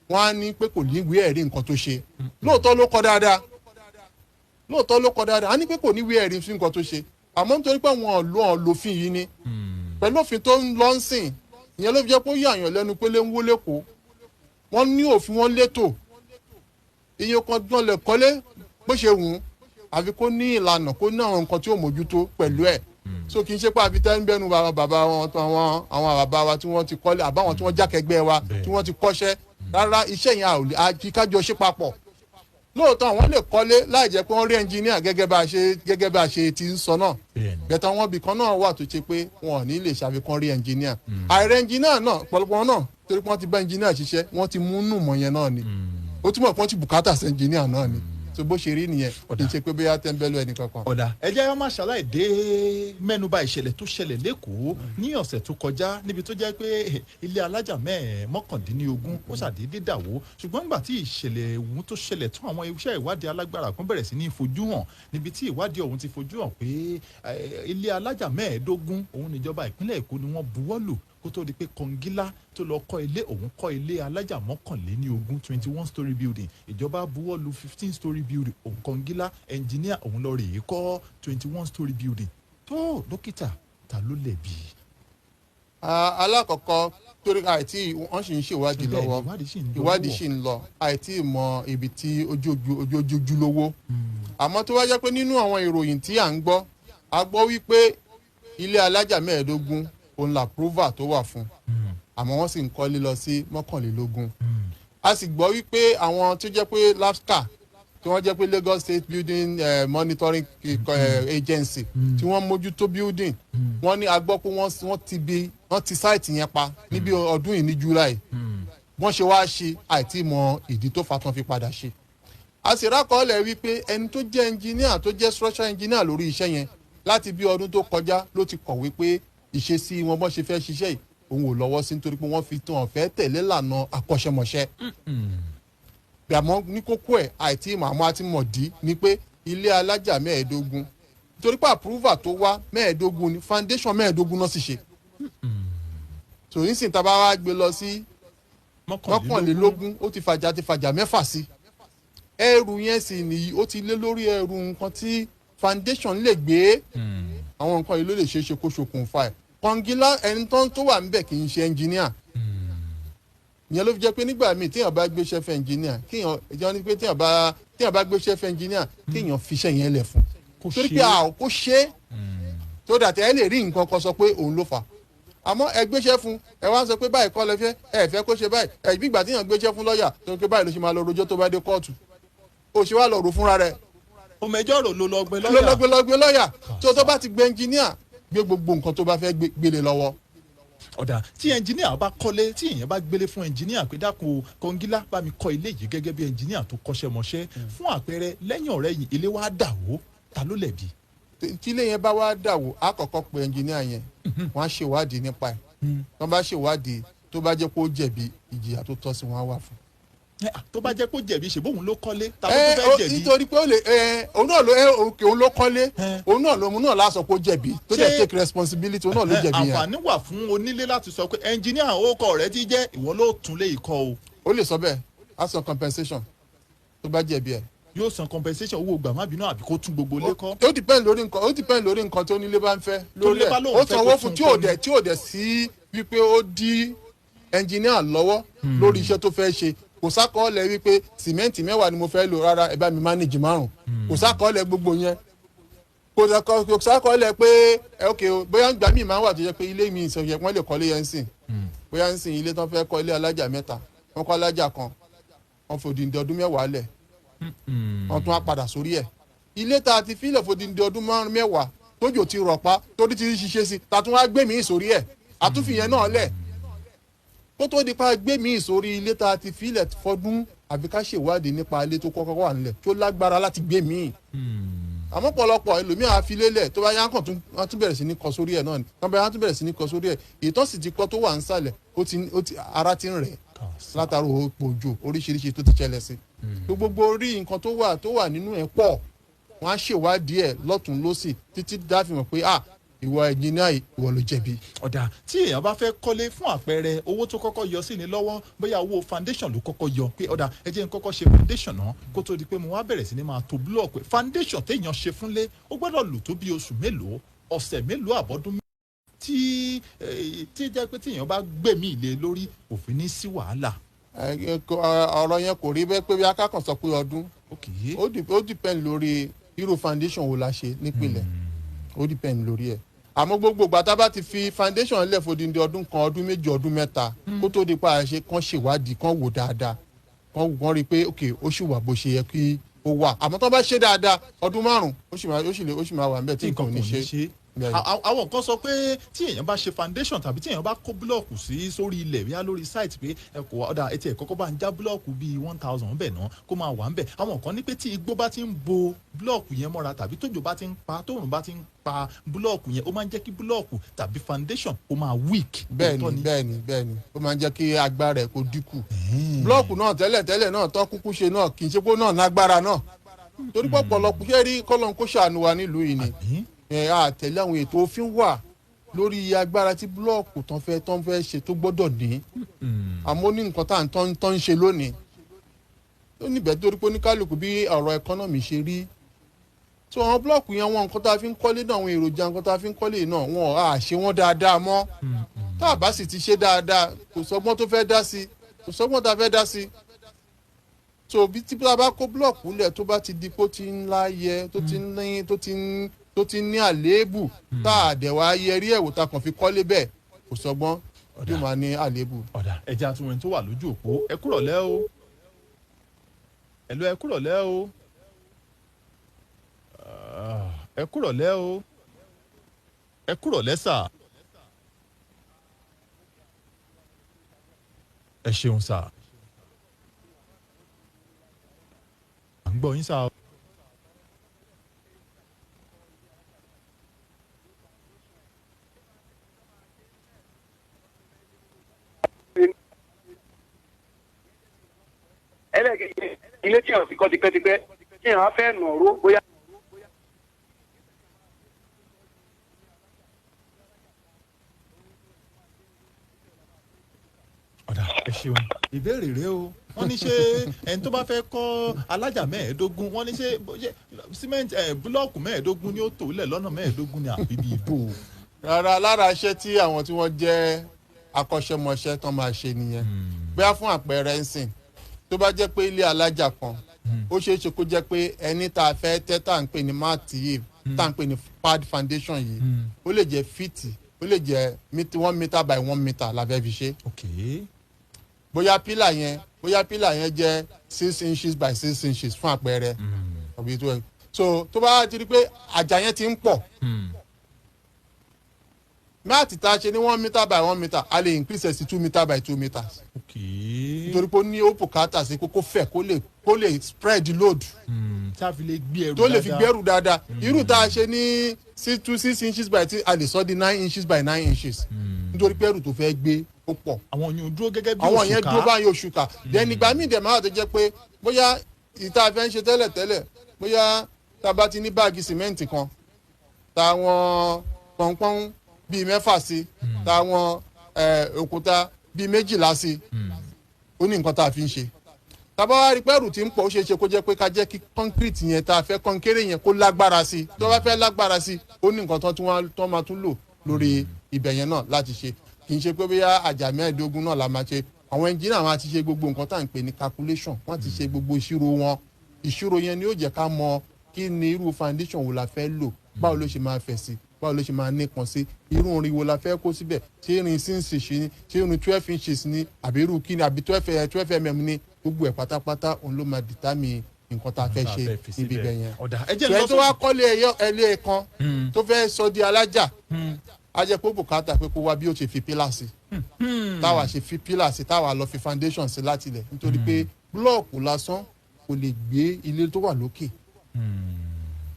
wọn á ní pé kò ní ìwé ẹ̀rí nǹkan tó ṣe lóòótọ́ ló kọ́ dáadáa á ní pé kò ní ìwé ẹ̀rí sí nǹkan tó ṣe àmọ́ nítorí pé wọn ò lòfin yìí ni pẹ̀lú òfin tó ń lọ ń sìn ìyẹn ló fi jẹ́ pé ó yàyàn lẹ́nu pé lé ń wó lẹ́kọ̀ọ́ wọ́n ní òfin wọn létò iye kan gbọ́n lè kọ́lé bó ṣe wù ú àfi kó ní ìlànà kó ní àwọn nǹkan tí ó mójútó pẹ̀lú ẹ̀ so kì í ṣe pé àfi tẹ́ńbẹ́nu bàbá wọn àwọn bàbá wa tí wọ́n ti kọ́lé àbáwọn tí wọ́n jákẹ́gbẹ́ wa tí wọ́n ti kọ́ṣẹ́ rárá iṣẹ́ yẹn àti kájọ ṣe papọ̀ lóòótọ́ àwọn lè kọ́lé láì jẹ́ pé wọ́n rí ẹnjìníà gẹ́gẹ́ bá a ṣe ti ń sọ náà bẹ̀tẹ̀ wọn bìkan náà wà tó ṣe pé wọn ò ní lè ṣàfikún rí ẹnjìníà àìrẹ́ ẹnjìníà náà pọ̀lọpọ̀ náà torí pé wọ́n ti bá ẹnjìníà ṣiṣẹ́ wọ́n ti mú nù mọ́ yẹn náà ni ó túmọ̀ pé wọ́n ti bùkátà sí ẹnjìníà náà ni tó bó ṣe rí nìyẹn kì í ṣe pé bóyá tẹ́ńbẹ́lú ẹnì kankan. ọ̀dà ẹ jẹ́ ká má ṣàlàyé dé mẹ́nuba ìṣẹ̀lẹ̀ tó ṣẹlẹ̀ lẹ́kọ̀ọ́ ní ọ̀sẹ̀ tó kọjá níbi tó jẹ́ pé ilé alájà mọ́kàndínlógún ó ṣàdédé dàwó ṣùgbọ́n nígbà tí ìṣẹ̀lẹ̀ ọ̀hún tó ṣẹlẹ̀ tún àwọn iṣẹ́ ìwádìí alágbára kan bẹ̀rẹ̀ sí ní fojú hàn níbi tí ìwádìí ọ̀hún ti fojú hàn pé ilé alájà 15 òun níjọba ìpínlẹ̀ Èkó ni wọ́n buwọ́lù kó tó di pé kọngílá tó lọ kọ́ ilé òun kọ́ ilé alájà 21 21 story building ìjọba buwọ́ lu 15 story building òun kọngílá ẹnjìníà òun lọ rèé kọ́ 21 story building tó dókítà ta ló lẹ̀bi. alákọ̀ọ́kọ́ torí àìtí wọ́n sì ń ṣèwádìí lọ́wọ́ ìwádìí sì ń lọ àìtí mọ ibi tí ojú lówó àmọ́ tó wá jẹ́ pé nínú àwọn ìròyìn tí à ń gbọ́ a gbọ́ wípé ilé alájà 15 òun la approval tó wà fún àmọ́ wọ́n sì ń kọ́lé lọ sí 21 a sì gbọ́ wípé àwọn tó jẹ́ pé LASTMA tí wọ́n jẹ́ pé Lagos State Building Monitoring Agency tí wọ́n mójútó building wọ́n ní a gbọ́ pé wọ́n ti site yẹn pa níbi ọdún yìí ní July wọ́n ṣe wá ṣe àìtí mọ ìdí tó fa tán fi padà ṣe a sì rákọọ́lẹ̀ wípé ẹni tó jẹ́ engineer tó jẹ́ structural engineer lórí iṣẹ́ yẹn láti bí ọdún tó kọjá ló ti kọ̀wé pé ìṣesí wọn bọ́n ṣe fẹ́ ṣiṣẹ́ yìí òun ò lọ́wọ́ sí nítorí pé wọ́n fi tán ọ̀fẹ́ tẹ̀lé lànà akọ́ṣẹ́mọṣẹ́ àmọ́ ní kókó ẹ̀ àìtí màmú àti mọ̀dí ni pé ilé alájà 15 nítorí pé approval tó wá 15 ni foundation 15 náà sì ṣe tò nísìnyí tá a bá wá gbé lọ sí 21 ó ti fàjà 6 sí ẹrù yẹn sì nìyí ó ti lé lórí ẹrù nǹkan tí foundation lè gbé àwọn nǹkan yìí ló lè ṣeéṣe kó ṣokùnfà ẹ̀ kọngílá ẹni tó wà níbẹ̀ kì í ṣe engineer ìyẹn ló fi jẹ́ pé nígbà míì téèyàn bá gbéṣẹ́ fẹ́ engineer kéèyàn ìjọba ní pé téèyàn bá gbéṣẹ́ fẹ́ engineer kéèyàn fiṣẹ́ yẹn lẹ̀ fún torí pé kó ṣe é tó dàtẹ́ ẹ lè rí nǹkan kan sọ pé òun ló fà àmọ́ ẹ gbéṣẹ́ fún ẹ wá ń sọ pé báyìí kọ́ lẹ fẹ́ ẹ fẹ́ kó ṣe báyìí ẹ bí ìgbà téèyàn gbéṣẹ́ fún lọ́ọ̀yà tó ń pé báyìí ló ṣe máa lọ rojọ́ tó bá dé kóòtù ó ṣe wá lọ rò fúnra rẹ̀ òmẹjọ́ rò ló lọ gbé lọ́ọ̀yà tó bá ti gbé engineer gbé gbogbo nǹkan tó bá fẹ́ gbélé lọ́wọ́. ọ̀dà tí ẹnjìníà bá kọ́lé tí èèyàn bá gbélé fún ẹnjìníà pé dákun kọngílá bá mi kọ́ ilé yìí gẹ́gẹ́ bí ẹnjìníà tó kọ́ṣẹ́ mọṣẹ́ fún àpẹẹrẹ lẹ́yìn ọ̀rẹ́ yìí ilé wa dà wó ta ló lẹ̀bi. tí ilé yẹn bá wá dà wó á kọ́kọ́ pe ẹnjìníà yẹn wọ́n á ṣèwádìí nípa ẹ̀ wọ́n bá ṣèwádìí tó bá jẹ́ pé ó jẹ̀bi ìjìyà tó tọ́ sí wọn á wà fún. tó bá jẹ́ pé ó jẹ̀bi ṣe bóun ló kọ́lé tàbí tó fẹ́ jẹ̀bi. nítorí pé òun náà ló kọ́lé òun náà lásọ pé ó jẹ̀bi tó dẹ̀ take responsibility òun náà ló jẹ̀bi yẹn. àǹfààní wà fún onílé láti sọ pé ẹnjìníà orúkọ rẹ ti jẹ́ ìwọ ló tún lé ìkọ́ o. ó lè sọ bẹ́ẹ̀ á san compensation tó bá jẹ̀bi ẹ̀. yóò san compensation owó gbàmábìínú àbí kó tún gbogbo ilé kọ́. ó depend lórí nǹkan tó nílé bá ń fẹ́ lórí ẹ̀ ó sanwó fún tí ò dẹ̀ sí wípé ó dí ẹnjìníà lọ́wọ́ lórí iṣẹ́ tó fẹ́ ṣe kò sákọọ́lẹ̀ wípé sìmẹ́ǹtì 10 ni mo fẹ́ lò rárá ẹ bá mi manage 5 kò sákọọ́lẹ̀ gbogbo yẹn kò sákọọ́lẹ̀ pé ok bóyá ìgbà míì máa ń wà tó yẹ pé ilé mi ìsọ̀yẹ wọ́n lè kọ́lé yẹn sìn bóyá ń sìn ilé tán fẹ́ kọ́ ilé alájà 3 wọ́n kọ́ alájà kan wọ́n fòdìndé ọdún 10 lẹ̀ wọ́n tún á padà sórí ẹ̀ ilé tá a ti fílẹ̀ fòdìndé ọdún 10 tójò ti rọ̀pá torí ti ṣiṣẹ́ sí ta tún wá gbé mi sórí ẹ̀ àtúnfìyẹn náà lẹ̀ kó tó di pa gbé mi sórí ilé tá a ti filẹ̀ fọdún àbí ká ṣèwádìí nípa ilé tó kọ́kọ́ wà nílẹ̀ tó lágbára láti gbé mi. àmọ́ pọ̀lọpọ̀ ẹlòmíì àfilélẹ̀ tó bá yá kàn tún bẹ̀rẹ̀ sí ní kọ sórí ẹ̀ náà ni tán bá yá tún bẹ̀rẹ̀ sí ní kọ sórí ẹ̀ ìtàn sì ti kọ́ tó wà nísàlẹ̀ ara ti ń rẹ̀ látàrí òjò oríṣiríṣi tó ti ṣẹlẹ̀ sí. gbogbo orí nǹkan tó wà nínú ẹ̀ pọ̀ wọ́n á ṣèwádìí ẹ̀ lọ́tún lọ́sì títí dáfimọ̀ pé ìwọ ẹnjìníà ìwọ ló jẹ̀bi. ọ̀dà tí èèyàn bá fẹ́ kọ́lé fún àpẹẹrẹ owó tó kọ́kọ́ yọ sí ni lọ́wọ́ bóyá owó foundation ló kọ́kọ́ yọ pé ọ̀dà ẹ jẹ́ n kọ́kọ́ ṣe foundation náà kó tó di pé mo wá bẹ̀rẹ̀ sí ni máa to búlọ̀kù foundation téèyàn ṣe fúnlé ó gbọ́dọ̀ lò tó bí oṣù mélòó ọ̀sẹ̀ mélòó àbọ̀dún tí jẹ́ pé téèyàn bá gbẹ̀mí ilé lórí òfin ní sí wàhálà. ọ̀rọ̀ yẹn kò rí bẹ́ẹ̀ pé bí akákan sọ pé ọdún ó depend lórí irú foundation wo la ṣe nípìnlẹ̀ ó depend lórí ẹ̀ àmọ́ gbogbo gbàtà bá ti fi foundation lẹ̀ fòdìndé ọdún kan ọdún méjì ọdún mẹ́ta kó tó di pa àṣẹ kan ṣèwádìí kan wò dáadáa kan rí i pé ok ó sì wà bó ṣe yẹ kí ó wà àmọ́ tó bá ṣe dáadáa ọdún 5 ó sì máa wà níbẹ̀ tí nǹkan ò ní ṣe. àwọn kan sọ pé tí èèyàn bá ṣe foundation tàbí tí èèyàn bá kó búlọ̀kù sí sórí ilẹ̀ bíi lórí site pé ẹ kò ọ̀dà etí ẹ̀ kọ́kọ́ bá ń já búlọ̀kù bíi 1000 ńbẹ̀ náà kó máa wà ńbẹ̀ àwọn kan ní pé tí igbó bá ti ń bo búlọ̀kù yẹn mọ́ra tàbí tójò bá ti ń pa tóòrùn bá ti ń pa búlọ̀kù yẹn ó máa ń jẹ́ kí búlọ̀kù tàbí foundation ó máa weak. bẹ́ẹ̀ni ó máa ń jẹ́ kí agbára ẹ̀ kó dínkù búlọ̀kù náà tẹ́lẹ̀ náà tán kúkú ṣe náà kì í ṣe pé náà lágbára náà torí pọ̀pọ̀lọpọ̀ ṣe rí kọ́lọ́n kó ṣàánú wa nílùú yìí ni àtẹ̀lé àwọn ètò òfin wà lórí agbára tí búlọ́ọ̀kù tán fẹ́ ṣe tó gbọ́dọ̀ ní àmọ́ ní nǹkan tá à ń tán ń ṣe lónìí ó níbẹ̀ torí pé oníkálukú bí ọ̀rọ̀ ẹkọ́nọ́mì ṣe rí so àwọn búlọ́ọ̀kù yẹn wọn nǹkan tá a fi ń kọ́lé náà àwọn èròjà nǹkan tá a fi ń kọ́lé náà wọn à ṣe wọ́n dáadáa mọ́ tá a bá sì ti ṣe dáadáa kò sọgbọ́n tó fẹ́ dá sí kò sọgbọ́n tá a fẹ́ dá sí so bí tí a bá kó búlọ́ọ̀kù lẹ̀ tó bá ti di kó ti ń láyẹ tó ti ní àléébù tá a dẹ̀ wá yẹrí ẹ̀wò tá a kàn fi kọ́lé bẹ́ẹ̀ kò sọgbọ́n yóò máa ní àléébù. ọ̀dà ẹja àtúnwìn tó wà lójú òpó ẹ kúrọ̀lẹ́ o ẹ̀lú ẹ kúrọ̀lẹ́ o ẹ kúrọ̀lẹ́ o ẹ kúrọ̀lẹ́ sà ẹ ṣeun sà à ń gbọ́ yín sà. ẹlẹ́gẹ̀ẹ́ ilé tí àwọn ti kọ́ tipẹ́tipẹ́ tí àwọn afẹ́ nà ọ̀rọ̀ bóyá. ọ̀dà ẹ ṣeun ìbéèrè rẹ o wọ́n ní ṣé ẹni tó bá fẹ́ kọ́ alájà mẹ́ẹ̀ẹ́dógún wọ́n ní ṣé símẹ́ǹtì búlọ́ọ̀kù mẹ́ẹ̀ẹ́dógún ni ó tò lẹ̀ lọ́nà mẹ́ẹ̀ẹ́dógún ni àbí bí ibò. rárá lára iṣẹ́ tí àwọn tí wọ́n jẹ́ akọ́ṣẹ́mọṣẹ́ tán máa ṣe nìyẹn bóyá fún àpẹẹrẹ ń sìn tó bá jẹ́ pé ilé alájà kan ó ṣeé ṣe kó jẹ́ pé ẹni tá a fẹ́ tẹ́ tá à ń pè ní mative tá à ń pè ní pad foundation yìí ó lè jẹ́ fíìtì ó lè jẹ́ 1 meter by 1 meter la fẹ́ fi ṣe. bóyá pílà yẹn jẹ́ 6 inches by 6 inches fún àpẹẹrẹ so tó bá ti rí pé àjà yẹn ti ń pọ̀ máàtì tá a ṣe ní 1 meter by 1 meter a lè increase ẹ̀ sí 2 meter by 2 meters. nítorí pé ó ní ó bùkátà sí kókó fẹ̀ kó lè spread load. tá a fi lè gbé ẹrù dáadáa. tó lè fi gbẹ́rù dáadáa. irú tá a ṣe ní 6 inches by 2 a lè sọ di 9 inches by 9 inches. nítorí pé ẹrù tó fẹ́ gbé ó pọ̀. àwọn yẹn dúró gẹ́gẹ́ bí òṣùká. àwọn yẹn dúró báyìí òṣùká. then ìgbà míì dẹ̀ máa tó jẹ́ pé bóyá ìta fẹ́ ń ṣe tẹ́lẹ̀ bóyá tá a bá ti ní báàgì sìmẹ́ǹtì kan táwọn pọ̀npọ́n bíi 6 sí táwọn òkúta bíi 12 sí ó ní nǹkan tá a fi ń ṣe tàbá wá rí pẹ́rù tí ń pọ̀ ó ṣeé ṣe kó jẹ́ pé ká jẹ́ kí kọ́ńkírìtì yẹn tá a fẹ́ kọ́ńkéré yẹn kó lágbára sí tó bá fẹ́ lágbára sí ó ní nǹkan tó máa tún lò lórí ibẹ̀ yẹn náà láti ṣe kì í ṣe pé bóyá àjà 15 náà la máa ṣe àwọn ẹnjìnà wọn ti ṣe gbogbo nǹkan tá à ń pè ní calculation wọ́n ti ṣe gbogbo ìṣirò yẹn ni ó jẹ́ ká mọ kí ni irú foundation wo la fẹ́ lò báwo ló ṣe máa fẹ̀ sí báwo ló ṣe máa nípọn sí irú orin wo la fẹ́ kó síbẹ̀ ṣé irin 6 inches ni ṣé irin 12 inches ni àbí irú kí ni àbí 12 mm ni gbogbo ẹ̀ pátápátá òun ló máa dìtámì nǹkan tá a fẹ́ ṣe níbi ibẹ̀ yẹn. ṣé tó wá kọ́lé ẹlẹ́ kan tó fẹ́ sọ di alájà á jẹ́ pé bùkátà pé kó wá bí ó ṣe fi pílà sí táwa ṣe fi pílà sí táwa lọ fi foundation sí láti ilẹ̀ nítorí pé búlọ̀ọ̀kù lásán kò lè gbé ilé tó wà lókè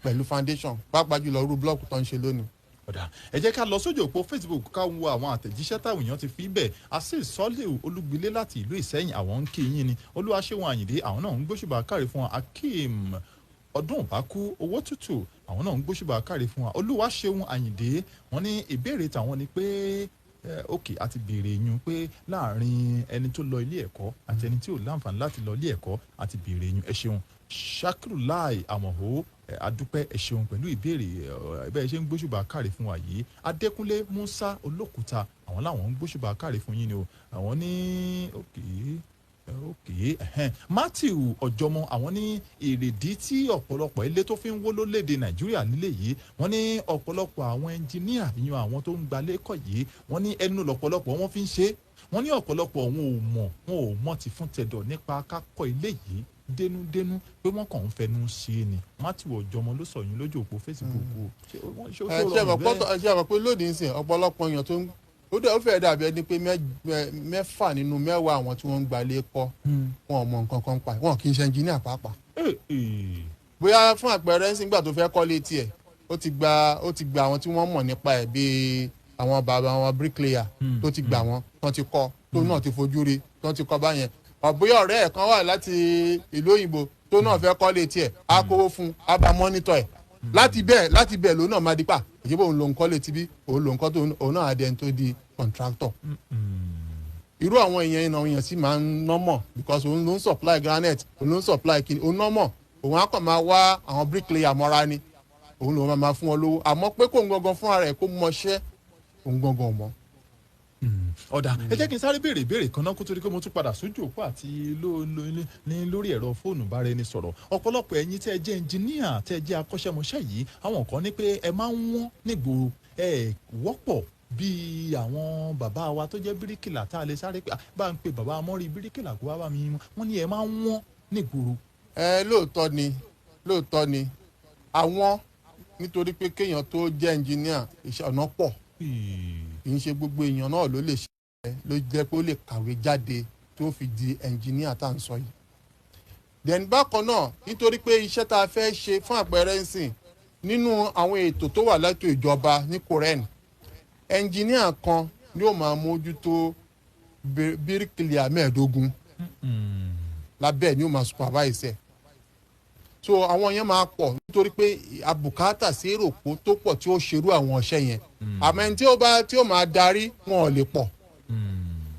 pẹ̀lú foundation pàápàá jùlọ irú búlọ̀ọ̀kù tó ń ṣe lónìí. ẹ jẹ́ ká lọ sójú òpó Facebook ká wo àwọn àtẹ̀jíṣẹ́ táwọn èèyàn ti fi bẹ̀ àṣì sọ́lẹ̀ olúgbilé láti ìlú Ìsẹ́yìn àwọn ń kí yín ni Olúwaṣẹ́wọ̀n Àyìndé àwọn náà ń gbóṣùbà káre fún wa Akeem ọdún ìbákú owó tútù àwọn náà ń gbóṣùbà káre fún wa Olúwaṣẹ́wọ̀n Àyìndé wọ́n ní ìbéèrè tàwọn ni pé òkè àti béèrè yín pé láàrin ẹni tó lọ ilé ẹ̀kọ́ àti ẹni tí ò láǹfààní láti lọ ilé ẹ̀kọ́ àti béèrè yín ẹ ṣeun Shakirulai Àmọ̀hó adúpẹ́ ẹ ṣeun pẹ̀lú ìbéèrè bẹ́ẹ̀ ṣe ń gbóṣùbà káre fún wa yìí Adékúnlé Musa Olókùúta àwọn làwọn ń gbóṣùbà káre fún yín ni o àwọn ní Matthew Ọ̀jọ̀mọ àwọn ní èrèdí tí ọ̀pọ̀lọpọ̀ ilé tó fi ń wó lórílẹ̀‐èdè Nàìjíríà nílé yìí wọ́n ní ọ̀pọ̀lọpọ̀ àwọn ẹnjìníà yan àwọn tó ń gbalé kọ̀ yìí wọ́n ní ẹnu lọ̀pọ̀lọpọ̀ wọn fi ń ṣe wọ́n ní ọ̀pọ̀lọpọ̀ wọn ò mọ̀ ti fún tẹ̀dọ̀ nípa kákọ́ ilé yìí dénúdénú pé wọ́n kàn ń fẹnu ṣe é ni Matthew Ọ̀jọ̀mọ ló sọ yín lójú òpó Facebook ṣé àmọ̀ pé lónìí sìn ọ̀pọ̀lọpọ̀ èèyàn tó ń ó fẹ́ẹ́ dàbí ẹni pé 6 nínú 10 àwọn tí wọ́n ń gbalé kọ́ wọn ò mọ nǹkan kan pa wọn kì í ṣe ẹnjìníà pàápàá. bóyá fún àpẹẹrẹ nígbà tó fẹ́ kọ́lé tiẹ̀ ó ti gba àwọn tí wọ́n mọ̀ nípa ẹ̀ bíi àwọn bàbá wọn bricklayer tó ti gbà wọ́n tán ti kọ́ tó náà ti fojú rí tán ti kọ́ báyẹn bóyá ọ̀rẹ́ ẹ̀ kan wà láti ìlú òyìnbó tó náà fẹ́ kọ́lé tiẹ̀ á kówó fún á bá mọ́nítọ̀ ẹ̀ láti bẹ́ẹ̀ ló náà máa dípà ìjẹ́bọ̀ òun ló ń kọ́ létí bí òun ló ń kọ́ tó òun náà adẹ́n tó di contractor. Irú àwọn èèyàn sì máa ń nọ́mọ̀ because òun ló ń supply granite òun ló ń supply kini òun nọ́mọ̀ òun á kàn máa wá àwọn bricklayer mọ́ra ni òun ló máa fún wọn lówó àmọ́ pé kò ń gangan fúnra rẹ̀ kó mọṣẹ́ òun gangan mọ́. ọ̀dà ẹ jẹ́ kí n sáré béèrè ìbéèrè kan náà kó tó di pé mo tún padà sójú òpó àti lórí ẹ̀rọ fóònù bára ẹni sọ̀rọ̀ ọ̀pọ̀lọpọ̀ ẹ̀yin tẹ́ ẹ jẹ́ ẹnjìníà tẹ́ ẹ jẹ́ akọ́ṣẹ́mọṣẹ́ yìí àwọn kan ní pé ẹ máa ń wọ́n nígboro ẹ wọ́pọ̀ bíi àwọn bàbá wa tó jẹ́ bíríkìlà tá a lè sáré pé bá ń pe bàbá amọ́rí bíríkìlà kó wá bá mi wọ́n ní ẹ máa ń wọ́n nígboro. lóòótọ́ ni àwọn nítorí pé kéèyàn tó jẹ́ ẹnjìníà iṣẹ́ ọ̀nà pọ̀ kì í ṣe gbogbo èèyàn náà ló lè ṣe ló jẹ́ pé ó lè kàwé jáde tó fi di ẹnjìníà tá à ń sọ yìí. then bákan náà nítorí pé iṣẹ́ tá a fẹ́ ṣe fún àpẹẹrẹ ńsìn nínú àwọn ètò tó wà lẹ́tọ̀ ìjọba ní koren ẹnjìníà kan ni ó máa mójútó bíríkìlìà mẹ́ẹ̀ẹ́dógún lábẹ́ ni ó máa supervise ẹ̀. So àwọn yẹn máa pọ̀ nítorí pé àbùkátà sí èròpó tó pọ̀ tí ó ṣerú àwọn ọṣẹ́ yẹn àmọ́ ẹni tí ó máa darí wọn ò lè pọ̀.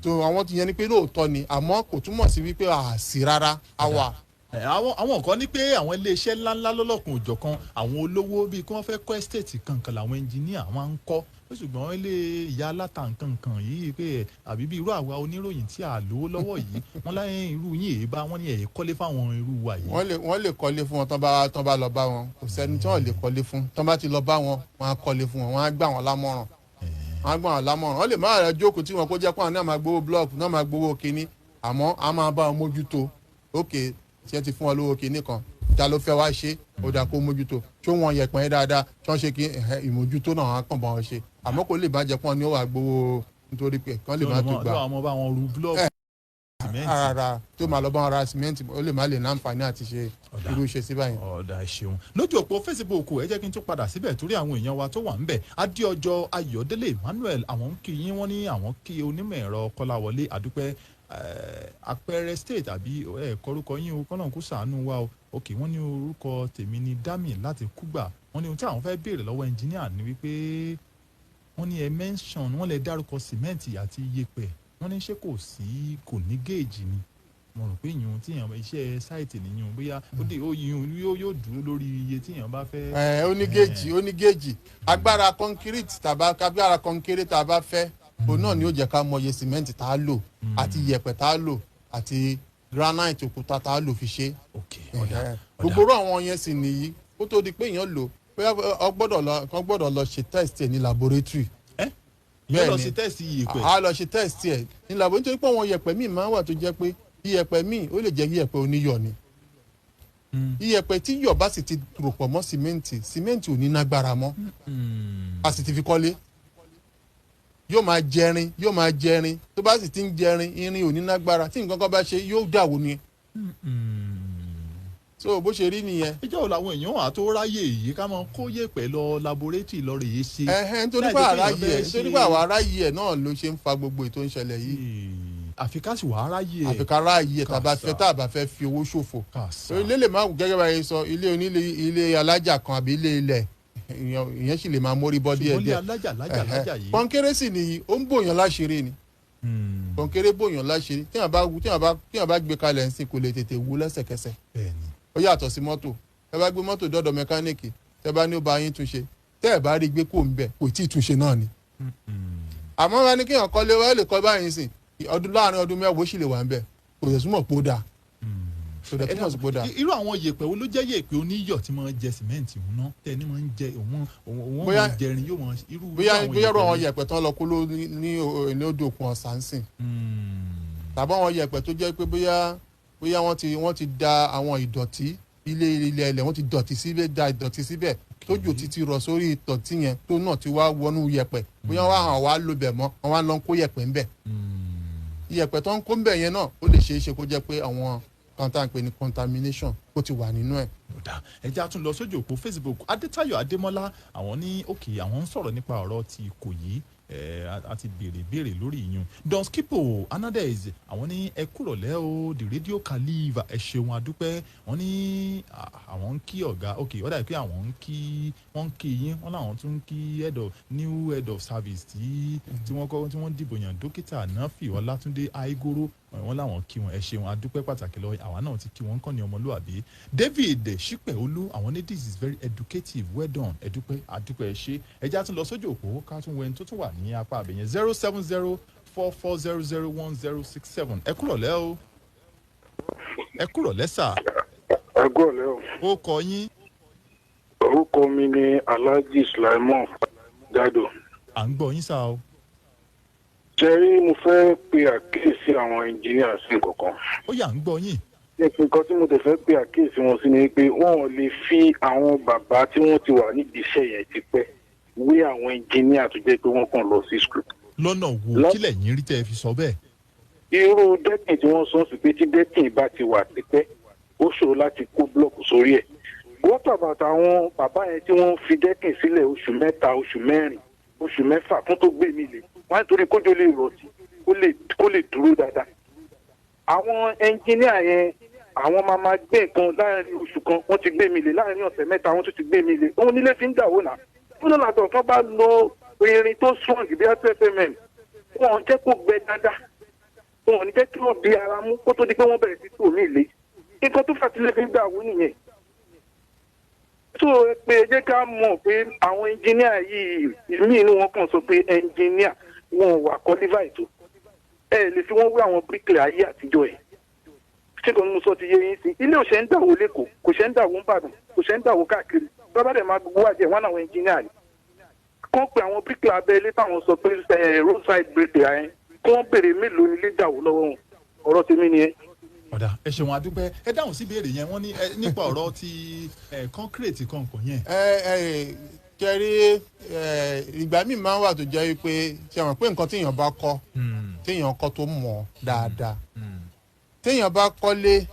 So àwọn ti yẹn ni pé lóòótọ́ ni àmọ́ kò túmọ̀ sí wípé àṣì rárá àwa. àwọn kan ní pé àwọn iléeṣẹ́ ńláńlá lọ́lọ́kùn òjọ̀kan àwọn olówó bíi kí wọ́n fẹ́ kọ́ ẹ́stéètì kankan làwọn ẹnjìníà máa ń kọ́ ṣùgbọ́n ilé ìyá aláta nǹkan yìí pé àbí bí irú àwa oníròyìn tí a lò ó lọ́wọ́ yìí wọ́n láyé irú yín èyí bá wọ́n ní ẹ̀yẹ kọ́lé fáwọn irú wa yìí. wọ́n lè kọ́lé fún wọn tán bá lọ bá wọn kò sẹ́ni tí wọ́n lè kọ́lé fún tán bá ti lọ bá wọn wọ́n á kọ́lé fún wọn wọ́n á gbà wọ́n lámọ̀ràn wọ́n lè má rẹ̀ jókòó tí wọn kó jẹ́ pé àwọn náà máa gbowó blọọkù náà máa gbowó kinní àmọ́ a máa bá wọn mójútó ókè tí ẹ ti fún wọn lówó kinní kan ta ló fẹ́ wá ṣe ó dáa kó mójútó tó wọn yẹpẹ̀ yẹn dáadáa tí wọ́n ṣe kí ìmójútó náà á kàn bá wọn ṣe àmọ́ kò lè bá jẹ́ pọ́n ní ó wà gbowó nítorí pé kán lè má tó gbà. àwọn bá wọn ru blọọkù rárá tó máa lọ bá wọn ra sìmẹ́ǹtì ó lè má lè láǹfààní àti ṣe irú iṣẹ́ sí báyìí. ọ̀dà ṣeun lójú òpó Facebook ẹ jẹ́ kí n tún padà síbẹ̀ torí àwọn èèyàn wa tó wà ń bẹ̀ Adéọjọ́ Ayọ̀délé Emmanuel àwọn kí yín wọ́n ní àwọn kí onímọ̀ ẹ̀rọ Kọ́láwọlé àdúpẹ́ àpẹẹrẹ state àbí kọrúkọ yín o kọ́nà kó ṣàánú wa o òkè wọ́n ní orúkọ tèmi ní Dami láti Kúgbà wọ́n ní ohun tí àwọn fẹ́ béèrè lọ́wọ́ ẹnjìníà ni wípé wọ́n ní ẹ mention wọ́n lè dárúkọ sìmẹ́ǹtì àti iyẹ̀pẹ̀ wọ́n ní ṣé kò ní géèjì ni mo rò pé ìyún tí èèyàn iṣẹ́ sáìtì nìyún bóyá yóò dúró lórí iye tí èèyàn bá fẹ́. ó ní géèjì agbára kọ́ńkírìtì agbára kọ́ńkírì tá a bá fẹ́ òun náà ni ó jẹ́ ká mọ iye sìmẹ́ǹtì tá a lò àti iyẹ̀pẹ̀ tá a lò àti granite òkúta tá a lò fi ṣe. gbogbo àwọn yẹn sì nìyí kó tó di pé èèyàn lò bóyá wọ́n gbọ́dọ̀ lọ ṣe test ẹ̀ ní laboratory. yóò lọ ṣe test iyẹ̀pẹ̀. a lọ ṣe test ẹ̀ ní laboratory nítorí pé àwọn iyẹ̀pẹ̀ míì máa wà tó jẹ́ pé iyẹ̀pẹ̀ míì ó lè jẹ́ iyẹ̀pẹ̀ oníyọ̀ ni. iyẹ̀pẹ̀ tí yọ̀ bá sì ti rò pọ̀ mọ́ sìmẹ́ǹtì ò ní nágbára mọ́ a sì ti fi kọ́lé yóò máa jẹrin tó bá sì ti ń jẹrin irin ò ní nágbára tí nǹkan kan bá ṣe yóò dàwó ni. so bó ṣe rí nìyẹn. ìjọ́ wo làwọn èèyàn wà tó ráyè yìí ká máa kó yẹ̀pẹ̀ lọ laboratory lọ rèé ṣe. nítorí pé àwọn aráyè ẹ̀ náà ló ṣe ń fa gbogbo ètò ìṣẹ̀lẹ̀ yìí. àfi ká sì wà aráyè ẹ̀. àfi ká aráyè ẹ̀ tá a bá fẹ́ fi owó ṣòfò. ilé lè má gẹ́gẹ́ bá yẹn sọ ilé onílé ilé alájà kan àbí ilé ilẹ̀ ìyẹn sì lè máa mórí bọ́ díẹ̀ díẹ̀. alájà yìí. kọ́ńkéré sì ni ó ń bòyàn láṣìírí ni. kọ́ńkéré bòyàn láṣìírí tí wọ́n bá gbé kalẹ̀ ń sìn kò lè tètè wú lẹ́sẹ̀kẹsẹ̀. ó yàtọ̀ sí mọ́tò ẹ bá gbé mọ́tò dọ́dọ̀ mẹkáníìkì tẹ bá ní ó bá yín túnṣe tẹ́ ẹ̀ bá rí gbé kó ń bẹ̀ kò tí ì túnṣe náà ni. àmọ́ wọn ní kéèyàn kọ́lé wọ́n lè kọ́ báyìí sìn láàrin ọdún mẹ́wàá ó sì lè wà ń bẹ̀ kò yẹ súnmọ́ pò dáa. irú àwọn yèèpẹ̀ wo ló jẹ́ yèèpẹ̀ oníyọ̀ tí wọ́n jẹ sìmẹ́ǹtì òun náà tẹ́ ní wọ́n ń jẹ òun máa jẹrin yóò mọ irú. bóyá àwọn yèèpẹ̀ tán lọ kó ní odò òkun ọ̀sán sìn tàbí àwọn yèèpẹ̀ tó jẹ́ pé bóyá wọ́n ti da àwọn ìdọ̀tí ilẹ̀ ẹlẹ̀ wọ́n ti da ìdọ̀tí síbẹ̀ tójò títí rọ̀ sórí ìdọ̀tí yẹn tó náà ti wá wọnú yèèpẹ̀ bóyá wọ́n hàn wá lò bẹ̀ mọ́ wọ́n wá lọ kó yèèpẹ̀ ńbẹ̀ yèèpẹ̀ tó ń kó ńbẹ̀ yẹn náà ó lè ṣeé ṣe kó jẹ́ pé àwọn kan tá à ń pè ní contamination ó ti wà nínú ẹ̀. ẹ jẹ́ a tún lọ sójú òpó Facebook Adétayọ̀ Adémọ́lá àwọn ní òkè àwọn ń sọ̀rọ̀ nípa ọ̀rọ̀ ti Ìkòyí a ti béèrè lórí ìyún Don Skipo Anades àwọn ní ẹ kúrọ̀lẹ́ o the Radio Caliva ẹ ṣeun adúpẹ́ wọ́n ní àwọn ń kí ọ̀gá ok ó dàbí pé àwọn wọ́n ń kí yín wọ́n làwọn tún ń kí new head of service tí wọ́n dìbò yàn dókítà Nafi Ọlátúndé Aigoro wọ́n làwọn kí wọn ẹ ṣeun adúpẹ́ pàtàkì lọ àwa náà ti kí wọn kàn ní ọmọlúwàbí David Ṣípẹ̀olú àwọn ní this is very educative well done adúpẹ́ ẹ ṣe ẹjá tún lọ sójú òpó ká tún wẹni tó tún wà ní apá àbẹ̀yẹn 07044001067 ẹ kúrọ̀lẹ́ o ẹ kúrọ̀lẹ́ sà. ẹ kúrọ̀lẹ́ o. ó kọ yín. orúkọ mi ni Alhaji Sulaiman Gado. à ń gbọ́ yín sá o. ṣe rí mo fẹ́ pe àkíyèsí àwọn engineers sí nǹkankan. ó yá ń gbọ́ yín. nǹkan tí mo tẹ̀ fẹ́ pe àkíyèsí wọn sí ni pé wọ́n ò lè fi àwọn bàbá tí wọ́n ti wà nídìí iṣẹ́ yẹn ti pẹ́ wé àwọn engineer tó jẹ́ pé wọ́n kàn lọ sí school. lọ́nà wo kílẹ̀ yín rí tẹ́ ẹ fi sọ bẹ́ẹ̀. irú dẹ́kìn tí wọ́n sọ sí pé tí dẹ́kìn bá ti wà tipẹ́ ó ṣòro láti kó búlọ̀kù sórí ẹ̀. wọ́n tàbàtà àwọn bàbá yẹn tí wọ́n fi dẹ́kìn sílẹ̀ oṣù mẹ́ta oṣù mẹ́rin oṣù mẹ́fà fún tó gbé mi lè wọ́n á torí kójó lè rọ̀ sí kó lè dúró dáadáa. àwọn ẹnjíníà yẹn àwọn máa gbé nǹkan láàrin oṣù kan wọ́n ti gbé mi lè láàrin ọ̀sẹ̀ mẹ́ta wọ́n tún ti gbé mi lè òun nílé fi ń dàwó náà. fún lọ́nà àtọ̀ kan bá lo irin tó strong bí i wọn jẹ́ kó gbẹ dáadáa wọn ò ní jẹ́ kí wọ́n bí ara mú kó tó di pé wọ́n bẹ̀rẹ̀ sí tò mí lé nǹkan tó fàtílẹ̀ fi ń dàwó nìyẹn. tó o pé jẹ́ ká mọ̀ pé àwọn ẹnjíníà yìí ìmí inú wọn kàn sọ pé ẹnjíníà wọn wà kọ́lífà ètò ẹ lè fi wọ́n wé àwọn bíríkìlì ayé àtijọ́ ẹ̀ ṣé kò ní mo sọ ti yé yín sí ilé òṣè ń dàwó lẹ́kọ̀ọ́ kò ṣe ń dàwó ń bàdàn kò ṣe ń dàwó káàkiri bàbá dẹ̀ máa gbogbo àjẹ́ wọn àwọn ẹnjíníà ni kọ́ pé àwọn bíríkìlì abẹ́lé táwọn sọ pé roadside bíríkìlì ayé kí wọ́n béèrè mélòó nílé dàwó lọ́wọ́ wọn ọ̀rọ̀ tèmi nìyẹn. ọ̀dà ẹ ṣeun adúpẹ́ ẹ dáhùn sí ìbéèrè yẹn wọ́n ní nípa ọ̀rọ̀ ti concrete kankan yẹn. kẹrí ìgbà míì máa ń wà tó jẹ́ pé ṣe mọ̀ pé nǹkan téèyàn bá kọ́ téèyàn kọ́ tó mọ̀ dáadáa téèyàn bá kọ́lé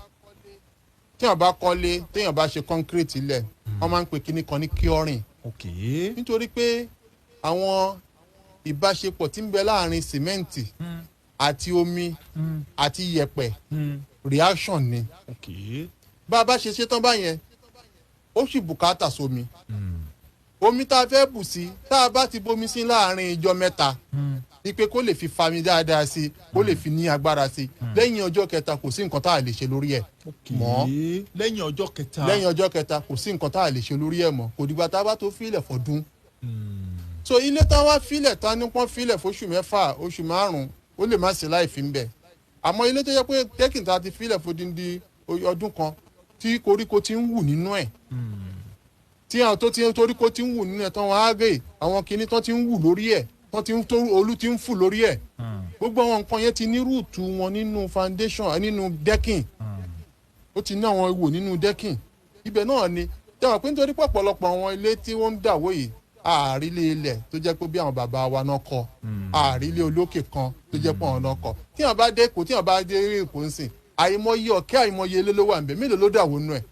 téèyàn bá ṣe concrete ilẹ̀ wọ́n máa ń pè kíní kan ní curing. nítorí pé àwọn ìbáṣepọ̀ tí ń bẹ láàrin sìmẹ́ǹtì àti omi àti iyẹ̀pẹ̀ reaction ni. bá a bá ṣe ṣetán báyẹn ó sì bùkátà sómi. omi tá a fẹ́ bù sí tá a bá ti bomi sí láàrin ìjọ mẹ́ta ni pé kó lè fi fami dáadáa sí kó lè fi ní agbára sí lẹ́yìn ọjọ́ kẹta kò sí nǹkan tá a lè ṣe lórí ẹ̀ mọ́. lẹ́yìn ọjọ́ kẹta kò sí nǹkan tá a lè ṣe lórí ẹ̀ mọ́ kò dìgbà tá a bá tó fílẹ̀ fọdún. so ilé tán wá fílẹ̀ tán ní pọ́n fílẹ̀ fóṣù mẹ́fà oṣù márùn-ún ó lè má sí láì fi ń bẹ̀. àmọ́ ilé tó yẹ pé dẹ́kìntà ti fílẹ̀ fódìndí ọdún kan tí koríko ti ń wù nínú ẹ̀ tí àwọn tó ti ń torí kó ti ń wù nínú ẹ̀ tán wọn á gé àwọn kinní tán ti ń wù lórí ẹ̀ tán ti ń tó olú ti ń fù lórí ẹ̀ gbogbo àwọn nǹkan yẹn ti ní rúùtù wọn nínú foundation nínú decking ó ti ní àwọn ihò nínú decking ibẹ̀ náà ni dáwọn pé nítorí pọ̀pọ̀lọpọ̀ àwọn ilé tí wọ́n ń dàwó yìí àárílé ilẹ̀ tó jẹ́ pé bí àwọn bàbá wa náà kọ́ àárílé olókè kan tó jẹ́ pé àwọn náà kọ́ tí wọ́n bá dé Èkó tí wọ́n bá dé Èkó ń sìn àìmọye ọ̀kẹ́ àìmọye ilé ló wà níbẹ̀ mélòó ló dàwó nù ẹ̀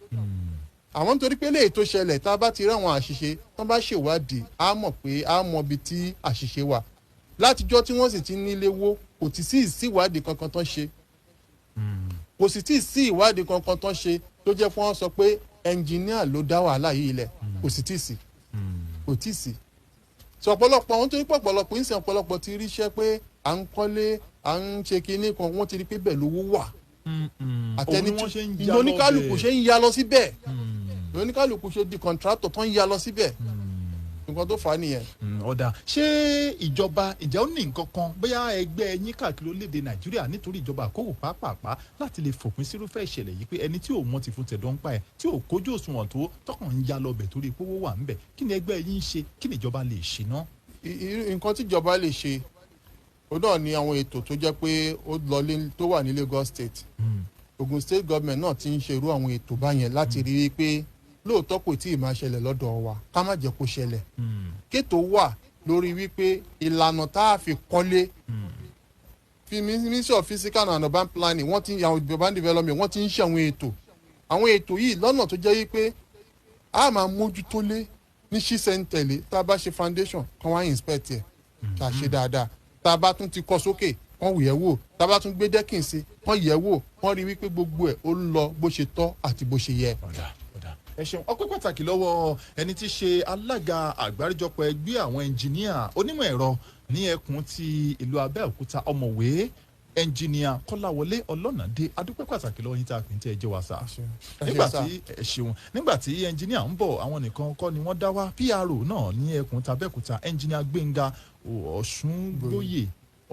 àwọn nítorí pé léyìí tó ṣẹlẹ̀ tá a bá ti rí àwọn àṣìṣe tán bá ṣèwádìí á mọ̀ pé á mọ ibi tí àṣìṣe wà látijọ́ tí wọ́n sì ti nílé wó kò tí sí ìwádìí kankan tán ṣe kò sì tí sí ìwádìí kankan tán ṣe tó jẹ́ fún wọn sọ pé ẹnjìníà ló dá wàhálà yìí lẹ̀ kò sì tí sí kò tí sí. sọ ọ̀pọ̀lọpọ̀ àwọn tó ní pọ̀pọ̀lọpọ̀ ń sìn ọ̀pọ̀lọpọ̀ ti ríṣẹ́ pé à ń kọ́lé à ń ṣe kinní kan wọ́n ti rí pé bẹ́ẹ̀ lówó wà àtẹni tí oníkálukú ṣe ń ya lọ síbẹ̀ oníkálukú ṣe di kọ̀ǹtrátọ̀ tó ń ya lọ síbẹ̀ nǹkan tó fà á nìyẹn. ọ̀dà ṣé ìjọba ìjẹ́ ó ní nǹkan kan bóyá ẹgbẹ́ yín káàkiri orílẹ̀-èdè Nàìjíríà nítorí ìjọba àkókò pàápàá láti lè fòpin sírúfẹ́ ìṣẹ̀lẹ̀ yìí pé ẹni tí ò mọ̀ ti fún tẹ̀dọ̀ ń pa ẹ̀ tí ò kójú òṣùwọ̀n tó tọkàn ń ya lọ́bẹ̀ torí pówó wà ńbẹ̀ kí ni ẹgbẹ́ yín ṣe kí ni ìjọba lè ṣe ná. nǹkan tí ìjọba lè ṣe ó náà ní àwọn ètò tó jẹ́ pé ó lọ tó wà ní Lagos State Ogun State government náà ti ń ṣe irú àwọn ètò báyẹn láti rí i pé lóòótọ́ kò tí ì máa ṣẹlẹ̀ lọ́dọ̀ wa ká má jẹ́ kó ṣẹlẹ̀ kéètò wà lórí wípé ìlànà tá a fi kọ́lé Ministry of Physical and Urban Planning wọ́n ti àwọn urban development wọ́n ti ń ṣe àwọn ètò yìí lọ́nà tó jẹ́ wípé a máa mójútó lé ní ṣísẹ̀ntẹ̀lé tá a bá ṣe foundation kan wá inspect ẹ̀ ká ṣe dáadáa tá a bá tún ti kọ́ sókè wọ́n yẹ̀ wò tá a bá tún gbé dẹ́kìn sí wọ́n yẹ̀ wò wọ́n rí wípé gbogbo ẹ̀ ó ń lọ bó ṣe tọ́ àti bó ṣe yẹ. ẹ ṣeun ọpẹ́ pàtàkì lọ́wọ́ ẹni tí ṣe alága àgbáríjọpọ̀ ẹgbẹ́ àwọn ẹnjìníà onímọ̀ ẹ̀rọ ní ẹkùn ti ìlú Abẹ́òkúta ọ̀mọ̀wé ẹnjìníà Kọ́láwọlé Ọlọ́nàdé adúpẹ́ pàtàkì lọ́wọ́ yín tá a pín tí ẹ jẹ́ wa sá. nígbà tí ẹnjìníà ń bọ̀ àwọn nìkan kọ́ ni wọ́n dá wá PRO náà ní ẹkùn tAbẹ́òkúta ẹnjìníà Gbénga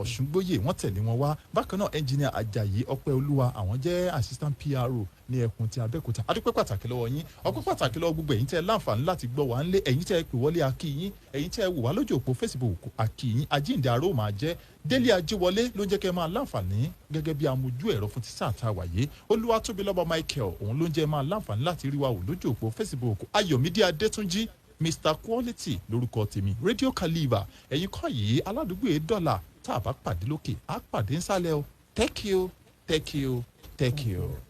Ọ̀ṣungbóyè wọ́n tẹ̀lé wọn wá bákan náà ẹnjìníà Àjàyí Ọpẹ́olúwa àwọn jẹ́ assistant PRO ní ẹkùn ti Abẹ́òkúta adúpẹ́ pàtàkì lọ́wọ́ yín ọpẹ́ pàtàkì lọ́wọ́ gbogbo ẹ̀yin tẹ́ láǹfààní láti gbọ́ wá ńlé ẹ̀yin tẹ́ pè wọlé akíyín ẹ̀yin tẹ́ wò wá lójú òpó Facebook akíyín àjíǹde àrò máa jẹ́ Délé Ajíwọlé ló jẹ́ kẹ́ máa láǹfààní gẹ́gẹ́ bí amójú ẹ̀rọ fún ti sáà tá a wáyé Olúwatóbilọ́ba Michael òun ló ń jẹ́ máa láǹfààní láti rí wa wò lójú òpó Facebook Ayọ̀mídé Adétúnjí Mr Quality lórúkọ tèmi Radio Caliber ẹ̀yin kọ́ yìí aládùúgbò $1 tá a bá pàdé lókè á pàdé nsàlẹ̀ o thank you.